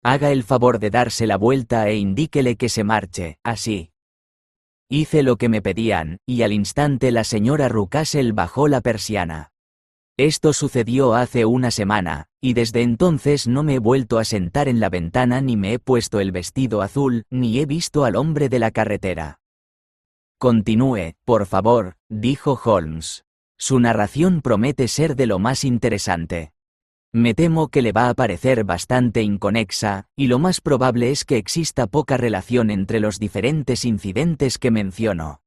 Haga el favor de darse la vuelta e indíquele que se marche, así. Hice lo que me pedían, y al instante la señora Rucastle bajó la persiana. Esto sucedió hace una semana, y desde entonces no me he vuelto a sentar en la ventana ni me he puesto el vestido azul, ni he visto al hombre de la carretera. Continúe, por favor, dijo Holmes. Su narración promete ser de lo más interesante. Me temo que le va a parecer bastante inconexa, y lo más probable es que exista poca relación entre los diferentes incidentes que menciono.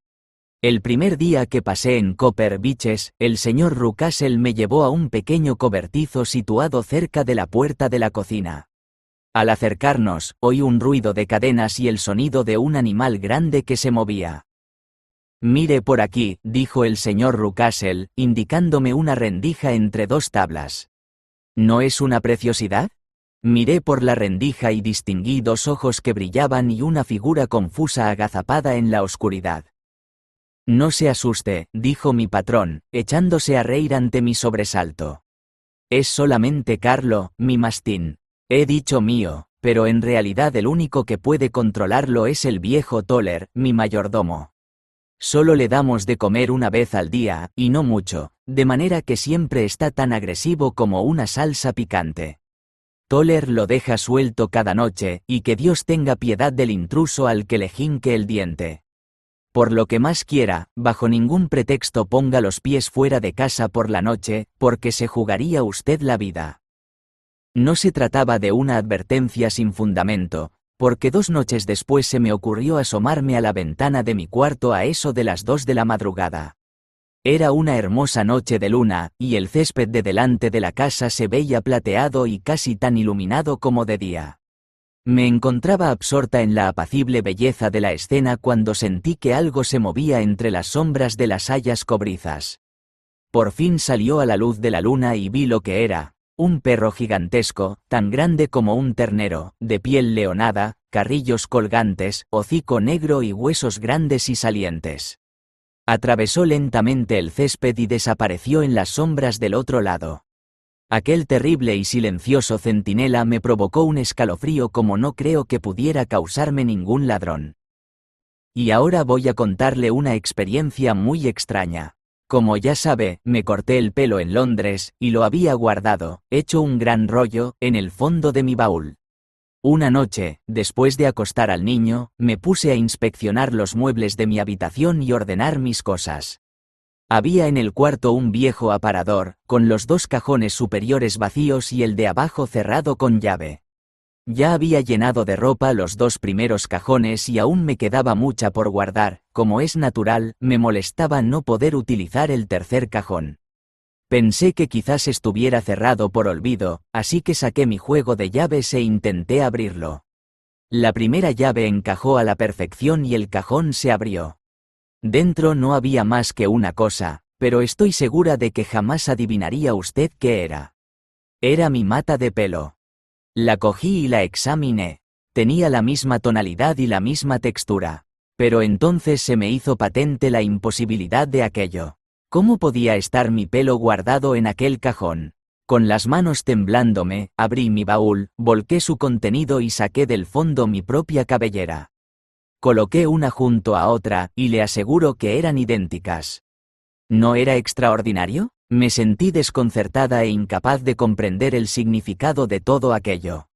El primer día que pasé en Copper Beeches, el señor Rucastle me llevó a un pequeño cobertizo situado cerca de la puerta de la cocina. Al acercarnos, oí un ruido de cadenas y el sonido de un animal grande que se movía. Mire por aquí, dijo el señor Rucastle, indicándome una rendija entre dos tablas. ¿No es una preciosidad? Miré por la rendija y distinguí dos ojos que brillaban y una figura confusa agazapada en la oscuridad. No se asuste, dijo mi patrón, echándose a reír ante mi sobresalto. Es solamente Carlo, mi mastín. He dicho mío, pero en realidad el único que puede controlarlo es el viejo Toller, mi mayordomo. Solo le damos de comer una vez al día, y no mucho, de manera que siempre está tan agresivo como una salsa picante. Toller lo deja suelto cada noche, y que Dios tenga piedad del intruso al que le jinque el diente. Por lo que más quiera, bajo ningún pretexto ponga los pies fuera de casa por la noche, porque se jugaría usted la vida. No se trataba de una advertencia sin fundamento, porque 2 noches después se me ocurrió asomarme a la ventana de mi cuarto a eso de las 2 de la madrugada. Era una hermosa noche de luna, y el césped de delante de la casa se veía plateado y casi tan iluminado como de día. Me encontraba absorta en la apacible belleza de la escena cuando sentí que algo se movía entre las sombras de las hayas cobrizas. Por fin salió a la luz de la luna y vi lo que era. Un perro gigantesco, tan grande como un ternero, de piel leonada, carrillos colgantes, hocico negro y huesos grandes y salientes. Atravesó lentamente el césped y desapareció en las sombras del otro lado. Aquel terrible y silencioso centinela me provocó un escalofrío como no creo que pudiera causarme ningún ladrón. Y ahora voy a contarle una experiencia muy extraña. Como ya sabe, me corté el pelo en Londres, y lo había guardado, hecho un gran rollo, en el fondo de mi baúl. Una noche, después de acostar al niño, me puse a inspeccionar los muebles de mi habitación y ordenar mis cosas. Había en el cuarto un viejo aparador, con los 2 cajones superiores vacíos y el de abajo cerrado con llave. Ya había llenado de ropa los 2 primeros cajones y aún me quedaba mucha por guardar. Como es natural, me molestaba no poder utilizar el tercer cajón. Pensé que quizás estuviera cerrado por olvido, así que saqué mi juego de llaves e intenté abrirlo. La primera llave encajó a la perfección y el cajón se abrió. Dentro no había más que una cosa, pero estoy segura de que jamás adivinaría usted qué era. Era mi mata de pelo. La cogí y la examiné. Tenía la misma tonalidad y la misma textura. Pero entonces se me hizo patente la imposibilidad de aquello. ¿Cómo podía estar mi pelo guardado en aquel cajón? Con las manos temblándome, abrí mi baúl, volqué su contenido y saqué del fondo mi propia cabellera. Coloqué una junto a otra, y le aseguro que eran idénticas. ¿No era extraordinario? Me sentí desconcertada e incapaz de comprender el significado de todo aquello.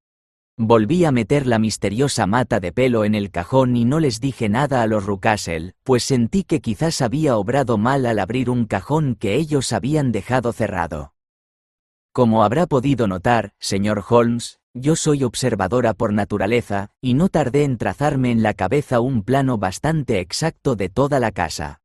Volví a meter la misteriosa mata de pelo en el cajón y no les dije nada a los Rucastle, pues sentí que quizás había obrado mal al abrir un cajón que ellos habían dejado cerrado. Como habrá podido notar, señor Holmes, yo soy observadora por naturaleza, y no tardé en trazarme en la cabeza un plano bastante exacto de toda la casa.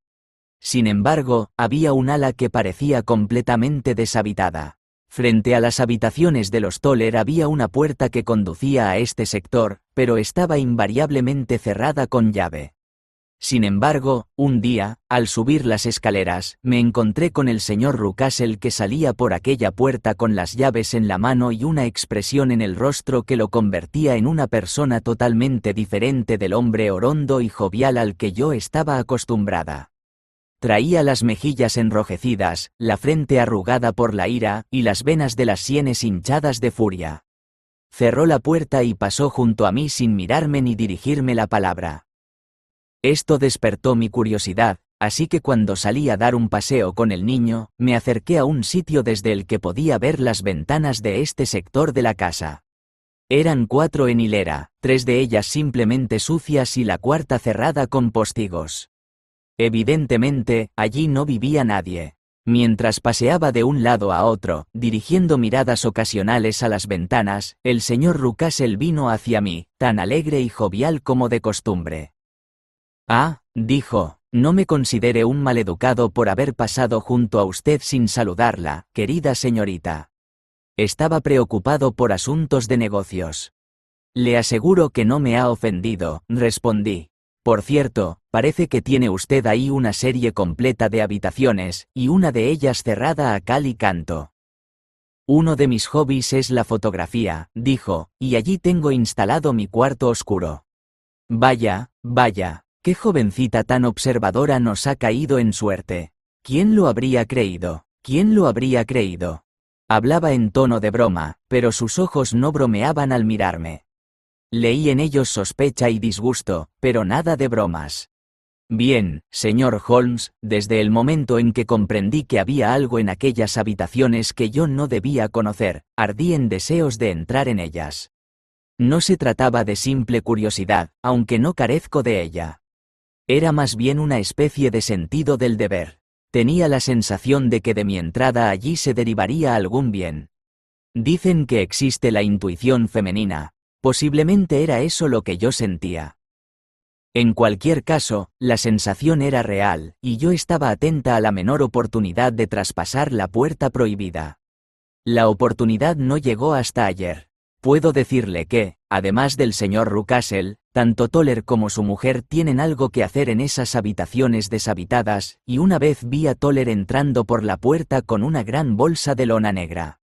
Sin embargo, había un ala que parecía completamente deshabitada. Frente a las habitaciones de los Toller había una puerta que conducía a este sector, pero estaba invariablemente cerrada con llave. Sin embargo, un día, al subir las escaleras, me encontré con el señor Rucastle que salía por aquella puerta con las llaves en la mano y una expresión en el rostro que lo convertía en una persona totalmente diferente del hombre orondo y jovial al que yo estaba acostumbrada. Traía las mejillas enrojecidas, la frente arrugada por la ira, y las venas de las sienes hinchadas de furia. Cerró la puerta y pasó junto a mí sin mirarme ni dirigirme la palabra. Esto despertó mi curiosidad, así que cuando salí a dar un paseo con el niño, me acerqué a un sitio desde el que podía ver las ventanas de este sector de la casa. Eran 4 en hilera, 3 de ellas simplemente sucias y la cuarta cerrada con postigos. Evidentemente, allí no vivía nadie. Mientras paseaba de un lado a otro, dirigiendo miradas ocasionales a las ventanas, el señor Rucastle vino hacia mí, tan alegre y jovial como de costumbre. «Ah», dijo, «no me considere un maleducado por haber pasado junto a usted sin saludarla, querida señorita. Estaba preocupado por asuntos de negocios». «Le aseguro que no me ha ofendido», respondí. «Por cierto, parece que tiene usted ahí una serie completa de habitaciones, y una de ellas cerrada a cal y canto». «Uno de mis hobbies es la fotografía», dijo, «y allí tengo instalado mi cuarto oscuro». «Vaya, vaya, qué jovencita tan observadora nos ha caído en suerte. ¿Quién lo habría creído? ¿Quién lo habría creído?». Hablaba en tono de broma, pero sus ojos no bromeaban al mirarme. Leí en ellos sospecha y disgusto, pero nada de bromas. «Bien, señor Holmes, desde el momento en que comprendí que había algo en aquellas habitaciones que yo no debía conocer, ardí en deseos de entrar en ellas. No se trataba de simple curiosidad, aunque no carezco de ella. Era más bien una especie de sentido del deber. Tenía la sensación de que de mi entrada allí se derivaría algún bien. Dicen que existe la intuición femenina. Posiblemente era eso lo que yo sentía. En cualquier caso, la sensación era real, y yo estaba atenta a la menor oportunidad de traspasar la puerta prohibida. La oportunidad no llegó hasta ayer. Puedo decirle que, además del señor Rucastle, tanto Toller como su mujer tienen algo que hacer en esas habitaciones deshabitadas, y una vez vi a Toller entrando por la puerta con una gran bolsa de lona negra.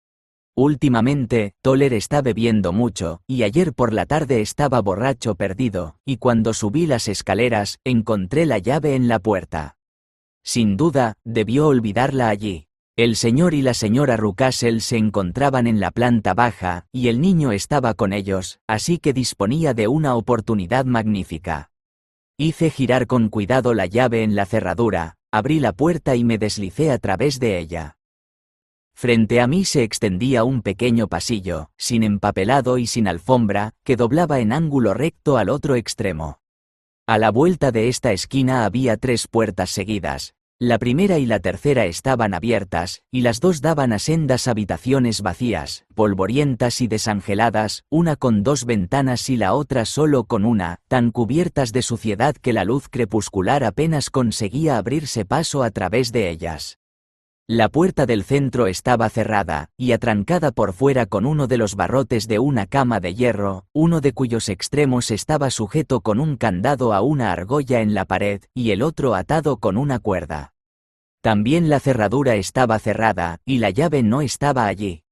Últimamente, Toller está bebiendo mucho, y ayer por la tarde estaba borracho perdido, y cuando subí las escaleras, encontré la llave en la puerta. Sin duda, debió olvidarla allí. El señor y la señora Rucastle se encontraban en la planta baja, y el niño estaba con ellos, así que disponía de una oportunidad magnífica. Hice girar con cuidado la llave en la cerradura, abrí la puerta y me deslicé a través de ella. Frente a mí se extendía un pequeño pasillo, sin empapelado y sin alfombra, que doblaba en ángulo recto al otro extremo. A la vuelta de esta esquina había 3 puertas seguidas, La primera y la tercera estaban abiertas, y las dos daban a sendas habitaciones vacías, polvorientas y desangeladas, una con 2 ventanas y la otra solo con una, tan cubiertas de suciedad que la luz crepuscular apenas conseguía abrirse paso a través de ellas. La puerta del centro estaba cerrada, y atrancada por fuera con uno de los barrotes de una cama de hierro, uno de cuyos extremos estaba sujeto con un candado a una argolla en la pared, y el otro atado con una cuerda. También la cerradura estaba cerrada, y la llave no estaba allí.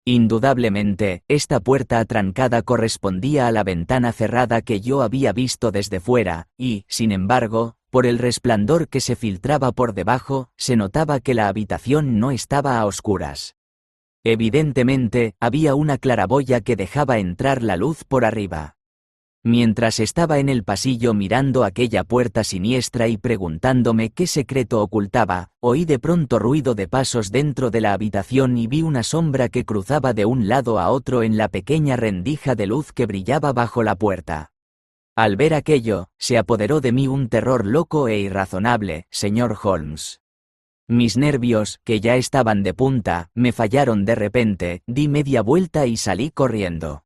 Indudablemente, esta puerta atrancada correspondía a la ventana cerrada que yo había visto desde fuera, y, sin embargo, por el resplandor que se filtraba por debajo, se notaba que la habitación no estaba a oscuras. Evidentemente, había una claraboya que dejaba entrar la luz por arriba. Mientras estaba en el pasillo mirando aquella puerta siniestra y preguntándome qué secreto ocultaba, oí de pronto ruido de pasos dentro de la habitación y vi una sombra que cruzaba de un lado a otro en la pequeña rendija de luz que brillaba bajo la puerta. Al ver aquello, se apoderó de mí un terror loco e irrazonable, señor Holmes. Mis nervios, que ya estaban de punta, me fallaron de repente, di media vuelta y salí corriendo.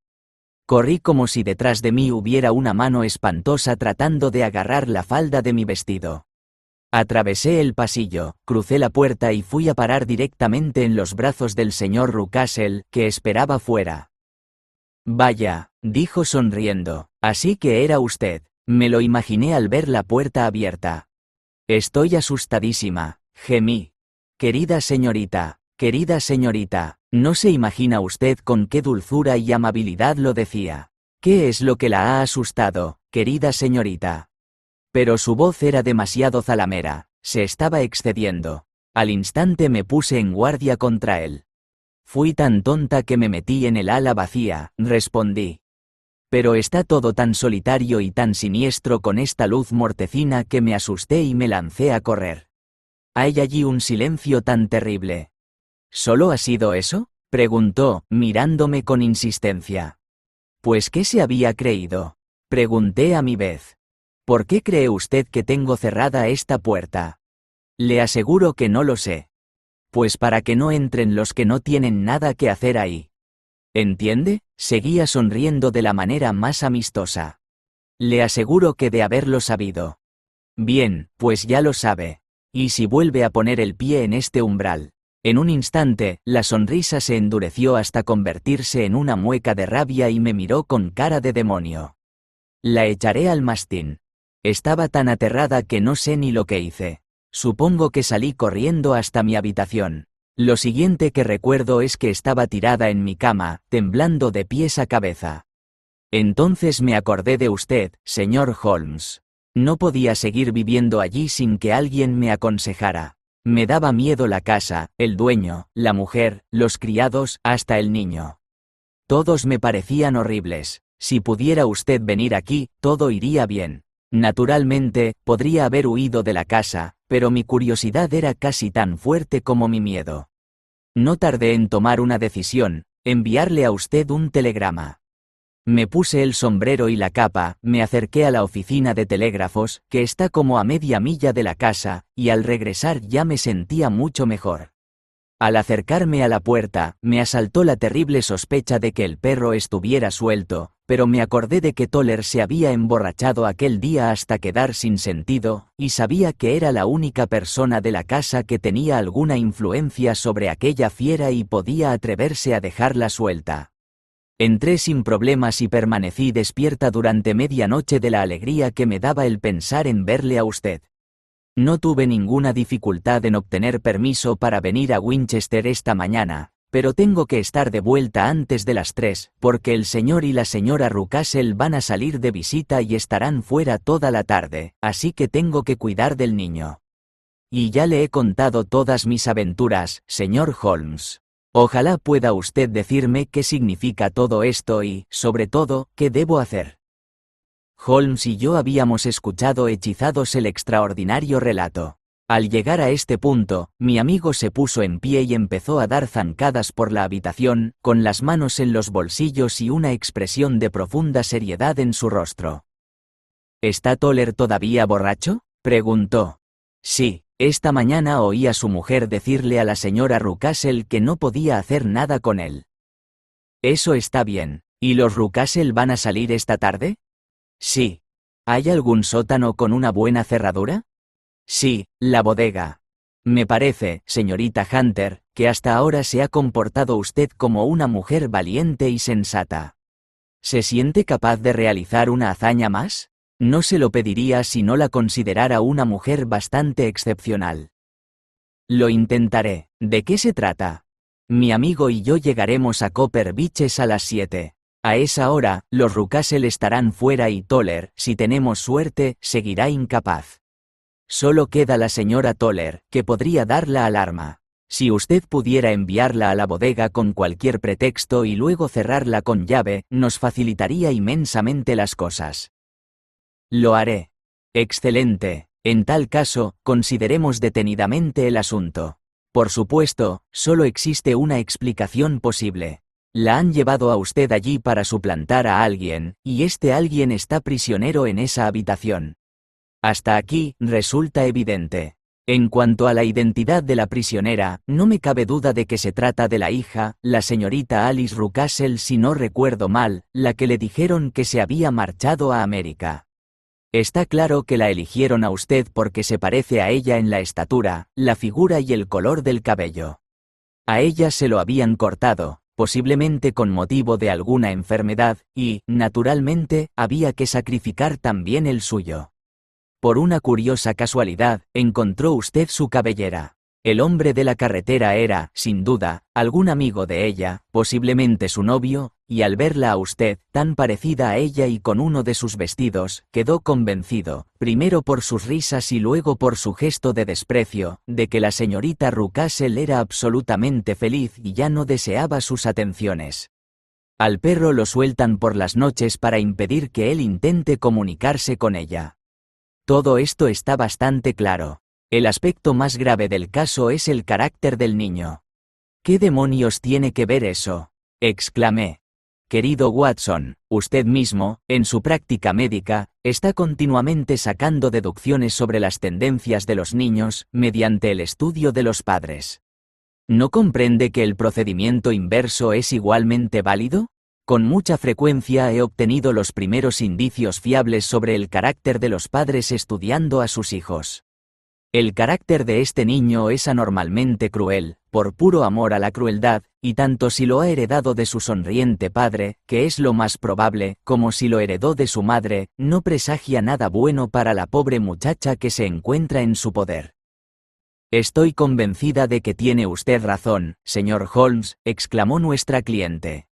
Corrí como si detrás de mí hubiera una mano espantosa tratando de agarrar la falda de mi vestido. Atravesé el pasillo, crucé la puerta y fui a parar directamente en los brazos del señor Rucastle, que esperaba fuera. Vaya, dijo sonriendo, así que era usted. Me lo imaginé al ver la puerta abierta. Estoy asustadísima, gemí. Querida señorita, no se imagina usted con qué dulzura y amabilidad lo decía. ¿Qué es lo que la ha asustado, querida señorita? Pero su voz era demasiado zalamera, se estaba excediendo. Al instante me puse en guardia contra él. Fui tan tonta que me metí en el ala vacía, respondí. Pero está todo tan solitario y tan siniestro con esta luz mortecina que me asusté y me lancé a correr. Hay allí un silencio tan terrible. ¿Solo ha sido eso?, preguntó, mirándome con insistencia. ¿Pues qué se había creído?, pregunté a mi vez. ¿Por qué cree usted que tengo cerrada esta puerta? Le aseguro que no lo sé. Pues para que no entren los que no tienen nada que hacer ahí. ¿Entiende?, seguía sonriendo de la manera más amistosa. Le aseguro que de haberlo sabido. Bien, pues ya lo sabe. ¿Y si vuelve a poner el pie en este umbral? En un instante, la sonrisa se endureció hasta convertirse en una mueca de rabia y me miró con cara de demonio. La echaré al mastín. Estaba tan aterrada que no sé ni lo que hice. Supongo que salí corriendo hasta mi habitación. Lo siguiente que recuerdo es que estaba tirada en mi cama, temblando de pies a cabeza. Entonces me acordé de usted, señor Holmes. No podía seguir viviendo allí sin que alguien me aconsejara. Me daba miedo la casa, el dueño, la mujer, los criados, hasta el niño. Todos me parecían horribles. Si pudiera usted venir aquí, todo iría bien. Naturalmente, podría haber huido de la casa, pero mi curiosidad era casi tan fuerte como mi miedo. No tardé en tomar una decisión, enviarle a usted un telegrama. Me puse el sombrero y la capa, me acerqué a la oficina de telégrafos, que está como a media milla de la casa, y al regresar ya me sentía mucho mejor. Al acercarme a la puerta, me asaltó la terrible sospecha de que el perro estuviera suelto, pero me acordé de que Toller se había emborrachado aquel día hasta quedar sin sentido, y sabía que era la única persona de la casa que tenía alguna influencia sobre aquella fiera y podía atreverse a dejarla suelta. Entré sin problemas y permanecí despierta durante media noche de la alegría que me daba el pensar en verle a usted. No tuve ninguna dificultad en obtener permiso para venir a Winchester esta mañana, pero tengo que estar de vuelta antes de las 3, porque el señor y la señora Rucastle van a salir de visita y estarán fuera toda la tarde, así que tengo que cuidar del niño. Y ya le he contado todas mis aventuras, señor Holmes. Ojalá pueda usted decirme qué significa todo esto y, sobre todo, qué debo hacer. Holmes y yo habíamos escuchado hechizados el extraordinario relato. Al llegar a este punto, mi amigo se puso en pie y empezó a dar zancadas por la habitación, con las manos en los bolsillos y una expresión de profunda seriedad en su rostro. ¿Está Toller todavía borracho?, preguntó. Sí, Esta mañana oí a su mujer decirle a la señora Rucastle que no podía hacer nada con él. Eso está bien. ¿Y los Rucastle van a salir esta tarde? Sí. ¿Hay algún sótano con una buena cerradura? Sí, la bodega. Me parece, señorita Hunter, que hasta ahora se ha comportado usted como una mujer valiente y sensata. ¿Se siente capaz de realizar una hazaña más? No se lo pediría si no la considerara una mujer bastante excepcional. Lo intentaré. ¿De qué se trata? Mi amigo y yo llegaremos a Copper Beaches a las 7. A esa hora, los Rucastle estarán fuera y Toller, si tenemos suerte, seguirá incapaz. Solo queda la señora Toller, que podría dar la alarma. Si usted pudiera enviarla a la bodega con cualquier pretexto y luego cerrarla con llave, nos facilitaría inmensamente las cosas. Lo haré. Excelente. En tal caso, consideremos detenidamente el asunto. Por supuesto, solo existe una explicación posible. La han llevado a usted allí para suplantar a alguien, y este alguien está prisionero en esa habitación. Hasta aquí, resulta evidente. En cuanto a la identidad de la prisionera, no me cabe duda de que se trata de la hija, la señorita Alice Rucastle, si no recuerdo mal, la que le dijeron que se había marchado a América. Está claro que la eligieron a usted porque se parece a ella en la estatura, la figura y el color del cabello. A ella se lo habían cortado, posiblemente con motivo de alguna enfermedad, y, naturalmente, había que sacrificar también el suyo. Por una curiosa casualidad, encontró usted su cabellera. El hombre de la carretera era, sin duda, algún amigo de ella, posiblemente su novio, y al verla a usted, tan parecida a ella y con uno de sus vestidos, quedó convencido, primero por sus risas y luego por su gesto de desprecio, de que la señorita Rucastle era absolutamente feliz y ya no deseaba sus atenciones. Al perro lo sueltan por las noches para impedir que él intente comunicarse con ella. Todo esto está bastante claro. El aspecto más grave del caso es el carácter del niño. ¿Qué demonios tiene que ver eso?, exclamé. Querido Watson, usted mismo, en su práctica médica, está continuamente sacando deducciones sobre las tendencias de los niños, mediante el estudio de los padres. ¿No comprende que el procedimiento inverso es igualmente válido? Con mucha frecuencia he obtenido los primeros indicios fiables sobre el carácter de los padres estudiando a sus hijos. El carácter de este niño es anormalmente cruel, por puro amor a la crueldad, y tanto si lo ha heredado de su sonriente padre, que es lo más probable, como si lo heredó de su madre, no presagia nada bueno para la pobre muchacha que se encuentra en su poder. Estoy convencida de que tiene usted razón, señor Holmes, exclamó nuestra cliente.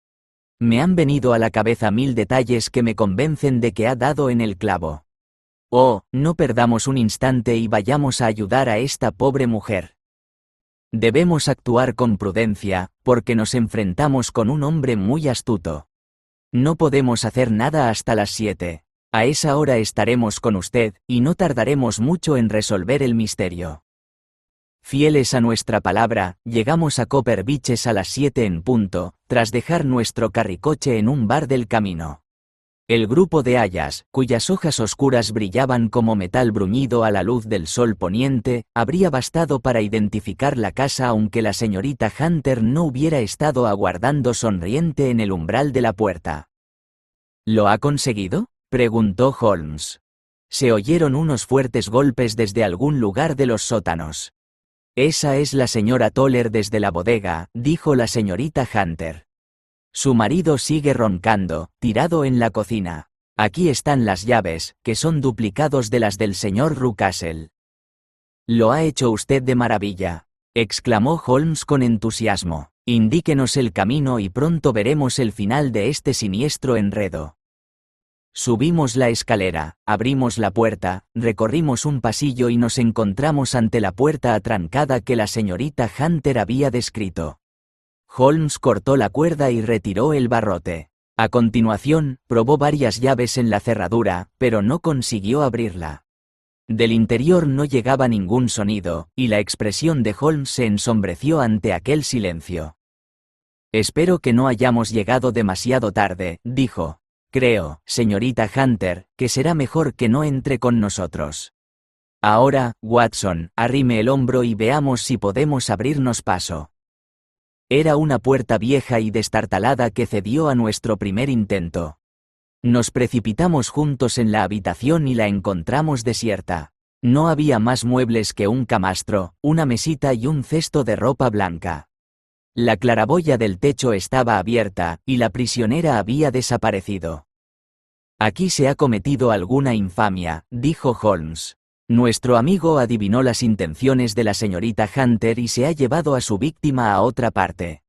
Me han venido a la cabeza 1000 detalles que me convencen de que ha dado en el clavo. Oh, no perdamos un instante y vayamos a ayudar a esta pobre mujer. Debemos actuar con prudencia, porque nos enfrentamos con un hombre muy astuto. No podemos hacer nada hasta las 7. A esa hora estaremos con usted, y no tardaremos mucho en resolver el misterio. Fieles a nuestra palabra, llegamos a Copper Beaches a las 7 en punto, tras dejar nuestro carricoche en un bar del camino. El grupo de hayas, cuyas hojas oscuras brillaban como metal bruñido a la luz del sol poniente, habría bastado para identificar la casa aunque la señorita Hunter no hubiera estado aguardando sonriente en el umbral de la puerta. ¿Lo ha conseguido?, preguntó Holmes. Se oyeron unos fuertes golpes desde algún lugar de los sótanos. Esa es la señora Toller desde la bodega, dijo la señorita Hunter. Su marido sigue roncando, tirado en la cocina. Aquí están las llaves, que son duplicados de las del señor Rucastle. Lo ha hecho usted de maravilla, exclamó Holmes con entusiasmo. Indíquenos el camino y pronto veremos el final de este siniestro enredo. Subimos la escalera, abrimos la puerta, recorrimos un pasillo y nos encontramos ante la puerta atrancada que la señorita Hunter había descrito. Holmes cortó la cuerda y retiró el barrote. A continuación, probó varias llaves en la cerradura, pero no consiguió abrirla. Del interior no llegaba ningún sonido, y la expresión de Holmes se ensombreció ante aquel silencio. Espero que no hayamos llegado demasiado tarde, dijo. Creo, señorita Hunter, que será mejor que no entre con nosotros. Ahora, Watson, arrime el hombro y veamos si podemos abrirnos paso. Era una puerta vieja y destartalada que cedió a nuestro primer intento. Nos precipitamos juntos en la habitación y la encontramos desierta. No había más muebles que un camastro, una mesita y un cesto de ropa blanca. La claraboya del techo estaba abierta, y la prisionera había desaparecido. «Aquí se ha cometido alguna infamia», dijo Holmes. «Nuestro amigo adivinó las intenciones de la señorita Hunter y se ha llevado a su víctima a otra parte».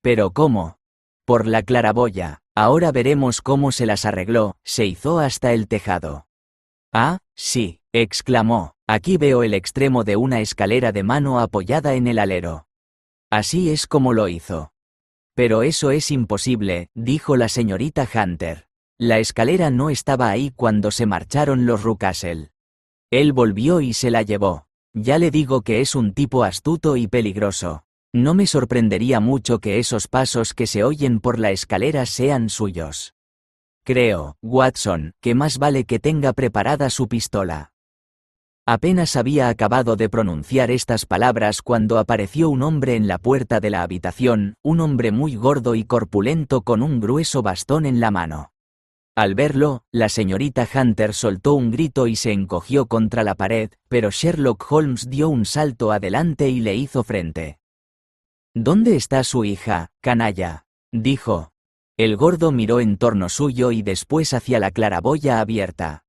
«¿Pero cómo?» «Por la claraboya. Ahora veremos cómo se las arregló, se hizo hasta el tejado». «Ah, sí», exclamó, «aquí veo el extremo de una escalera de mano apoyada en el alero. Así es como lo hizo». «Pero eso es imposible», dijo la señorita Hunter. «La escalera no estaba ahí cuando se marcharon los Rucastle. Él volvió y se la llevó. Ya le digo que es un tipo astuto y peligroso. No me sorprendería mucho que esos pasos que se oyen por la escalera sean suyos. Creo, Watson, que más vale que tenga preparada su pistola». Apenas había acabado de pronunciar estas palabras cuando apareció un hombre en la puerta de la habitación, un hombre muy gordo y corpulento con un grueso bastón en la mano. Al verlo, la señorita Hunter soltó un grito y se encogió contra la pared, pero Sherlock Holmes dio un salto adelante y le hizo frente. «¿Dónde está su hija, canalla?», dijo. El gordo miró en torno suyo y después hacia la claraboya abierta.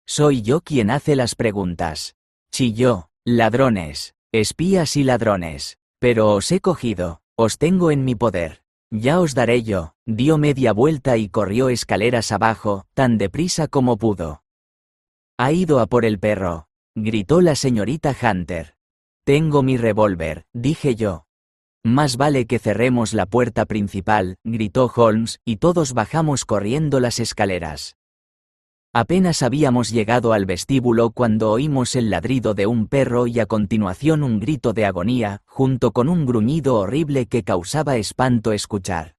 «Soy yo quien hace las preguntas», chilló. «Ladrones, espías y ladrones. Pero os he cogido, os tengo en mi poder. Ya os daré yo». Dio media vuelta y corrió escaleras abajo, tan deprisa como pudo. «Ha ido a por el perro», gritó la señorita Hunter. «Tengo mi revólver», dije yo. «Más vale que cerremos la puerta principal», gritó Holmes, y todos bajamos corriendo las escaleras. Apenas habíamos llegado al vestíbulo cuando oímos el ladrido de un perro y a continuación un grito de agonía, junto con un gruñido horrible que causaba espanto escuchar.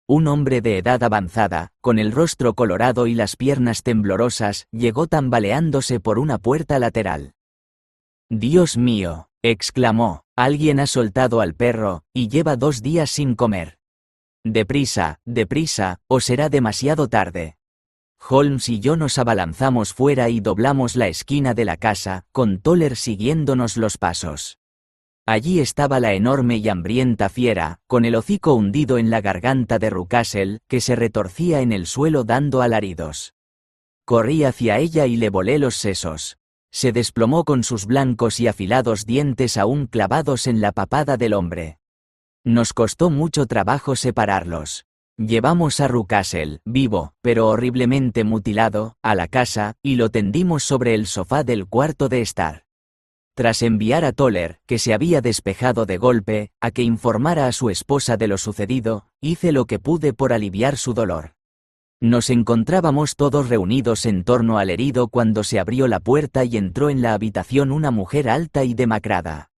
Un hombre de edad avanzada, con el rostro colorado y las piernas temblorosas, llegó tambaleándose por una puerta lateral. «Dios mío», exclamó, «alguien ha soltado al perro, y lleva 2 días sin comer. Deprisa, deprisa, o será demasiado tarde». Holmes y yo nos abalanzamos fuera y doblamos la esquina de la casa, con Toller siguiéndonos los pasos. Allí estaba la enorme y hambrienta fiera, con el hocico hundido en la garganta de Rucastle, que se retorcía en el suelo dando alaridos. Corrí hacia ella y le volé los sesos. Se desplomó con sus blancos y afilados dientes aún clavados en la papada del hombre. Nos costó mucho trabajo separarlos. Llevamos a Rucastle, vivo, pero horriblemente mutilado, a la casa, y lo tendimos sobre el sofá del cuarto de estar. Tras enviar a Toller, que se había despejado de golpe, a que informara a su esposa de lo sucedido, hice lo que pude por aliviar su dolor. Nos encontrábamos todos reunidos en torno al herido cuando se abrió la puerta y entró en la habitación una mujer alta y demacrada.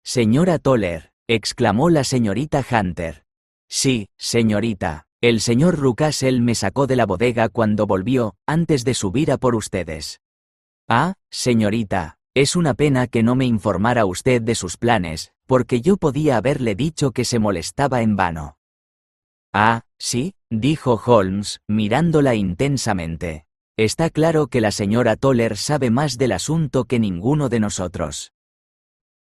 «Señora Toller», exclamó la señorita Hunter. «Sí, señorita. El señor Rucastle me sacó de la bodega cuando volvió, antes de subir a por ustedes». «Ah, señorita. Es una pena que no me informara usted de sus planes, porque yo podía haberle dicho que se molestaba en vano». «Ah, sí», dijo Holmes, mirándola intensamente. «Está claro que la señora Toller sabe más del asunto que ninguno de nosotros».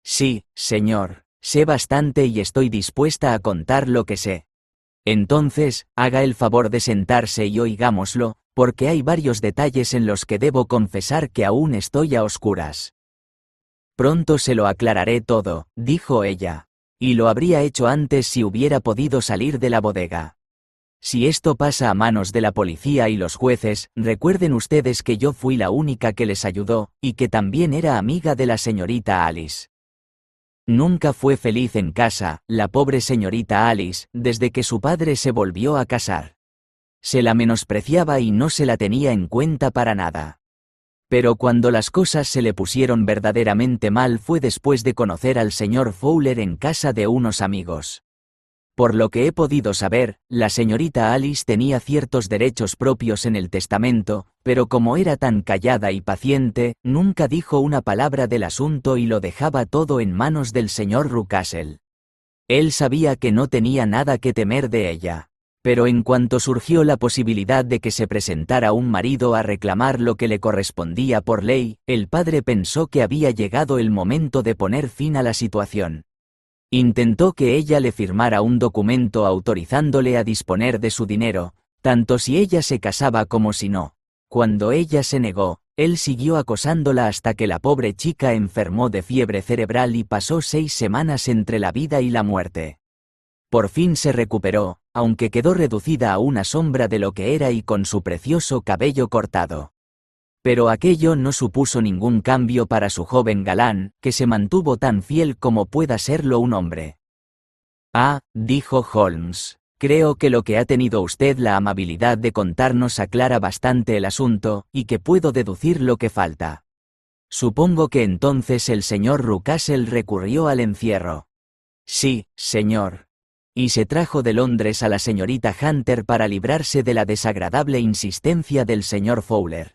«Sí, señor, sé bastante y estoy dispuesta a contar lo que sé». «Entonces, haga el favor de sentarse y oigámoslo, porque hay varios detalles en los que debo confesar que aún estoy a oscuras». «Pronto se lo aclararé todo», dijo ella. «Y lo habría hecho antes si hubiera podido salir de la bodega. Si esto pasa a manos de la policía y los jueces, recuerden ustedes que yo fui la única que les ayudó, y que también era amiga de la señorita Alice. Nunca fue feliz en casa, la pobre señorita Alice, desde que su padre se volvió a casar. Se la menospreciaba y no se la tenía en cuenta para nada. Pero cuando las cosas se le pusieron verdaderamente mal fue después de conocer al señor Fowler en casa de unos amigos. Por lo que he podido saber, la señorita Alice tenía ciertos derechos propios en el testamento, pero como era tan callada y paciente, nunca dijo una palabra del asunto y lo dejaba todo en manos del señor Rucastle. Él sabía que no tenía nada que temer de ella. Pero en cuanto surgió la posibilidad de que se presentara un marido a reclamar lo que le correspondía por ley, el padre pensó que había llegado el momento de poner fin a la situación. Intentó que ella le firmara un documento autorizándole a disponer de su dinero, tanto si ella se casaba como si no. Cuando ella se negó, él siguió acosándola hasta que la pobre chica enfermó de fiebre cerebral y pasó 6 semanas entre la vida y la muerte. Por fin se recuperó, aunque quedó reducida a una sombra de lo que era y con su precioso cabello cortado. Pero aquello no supuso ningún cambio para su joven galán, que se mantuvo tan fiel como pueda serlo un hombre. Ah, dijo Holmes, creo que lo que ha tenido usted la amabilidad de contarnos aclara bastante el asunto, y que puedo deducir lo que falta. Supongo que entonces el señor Rucastle recurrió al encierro. Sí, señor. Y se trajo de Londres a la señorita Hunter para librarse de la desagradable insistencia del señor Fowler.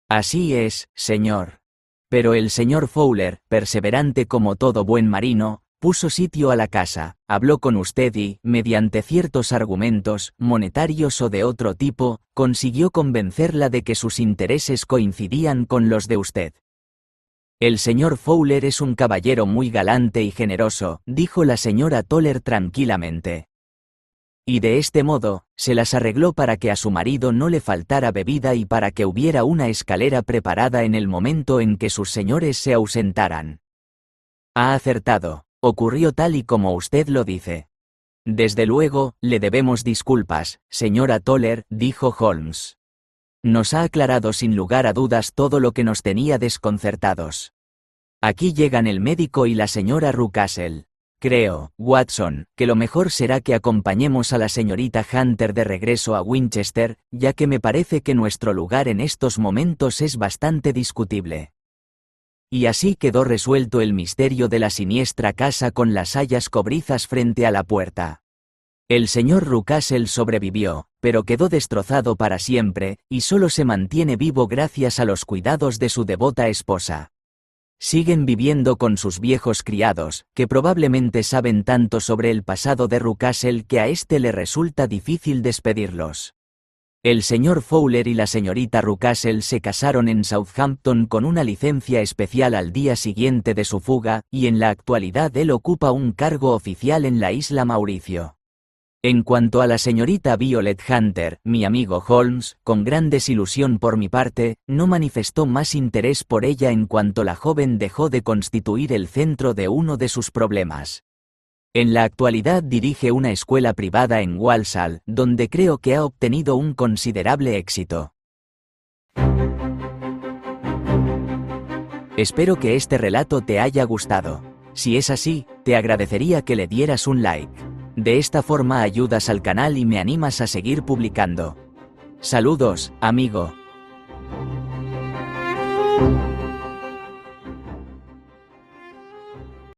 Así es, señor. Pero el señor Fowler, perseverante como todo buen marino, puso sitio a la casa, habló con usted y, mediante ciertos argumentos, monetarios o de otro tipo, consiguió convencerla de que sus intereses coincidían con los de usted. El señor Fowler es un caballero muy galante y generoso, dijo la señora Toller tranquilamente. Y de este modo, se las arregló para que a su marido no le faltara bebida y para que hubiera una escalera preparada en el momento en que sus señores se ausentaran. Ha acertado, ocurrió tal y como usted lo dice. Desde luego, le debemos disculpas, señora Toller, dijo Holmes. Nos ha aclarado sin lugar a dudas todo lo que nos tenía desconcertados. Aquí llegan el médico y la señora Rucastle. Creo, Watson, que lo mejor será que acompañemos a la señorita Hunter de regreso a Winchester, ya que me parece que nuestro lugar en estos momentos es bastante discutible. Y así quedó resuelto el misterio de la siniestra casa con las sayas cobrizas frente a la puerta. El señor Rucastle sobrevivió, pero quedó destrozado para siempre, y solo se mantiene vivo gracias a los cuidados de su devota esposa. Siguen viviendo con sus viejos criados, que probablemente saben tanto sobre el pasado de Rucastle que a éste le resulta difícil despedirlos. El señor Fowler y la señorita Rucastle se casaron en Southampton con una licencia especial al día siguiente de su fuga, y en la actualidad él ocupa un cargo oficial en la isla Mauricio. En cuanto a la señorita Violet Hunter, mi amigo Holmes, con gran desilusión por mi parte, no manifestó más interés por ella en cuanto la joven dejó de constituir el centro de uno de sus problemas. En la actualidad dirige una escuela privada en Walsall, donde creo que ha obtenido un considerable éxito. Espero que este relato te haya gustado. Si es así, te agradecería que le dieras un like. De esta forma ayudas al canal y me animas a seguir publicando. Saludos, amigo.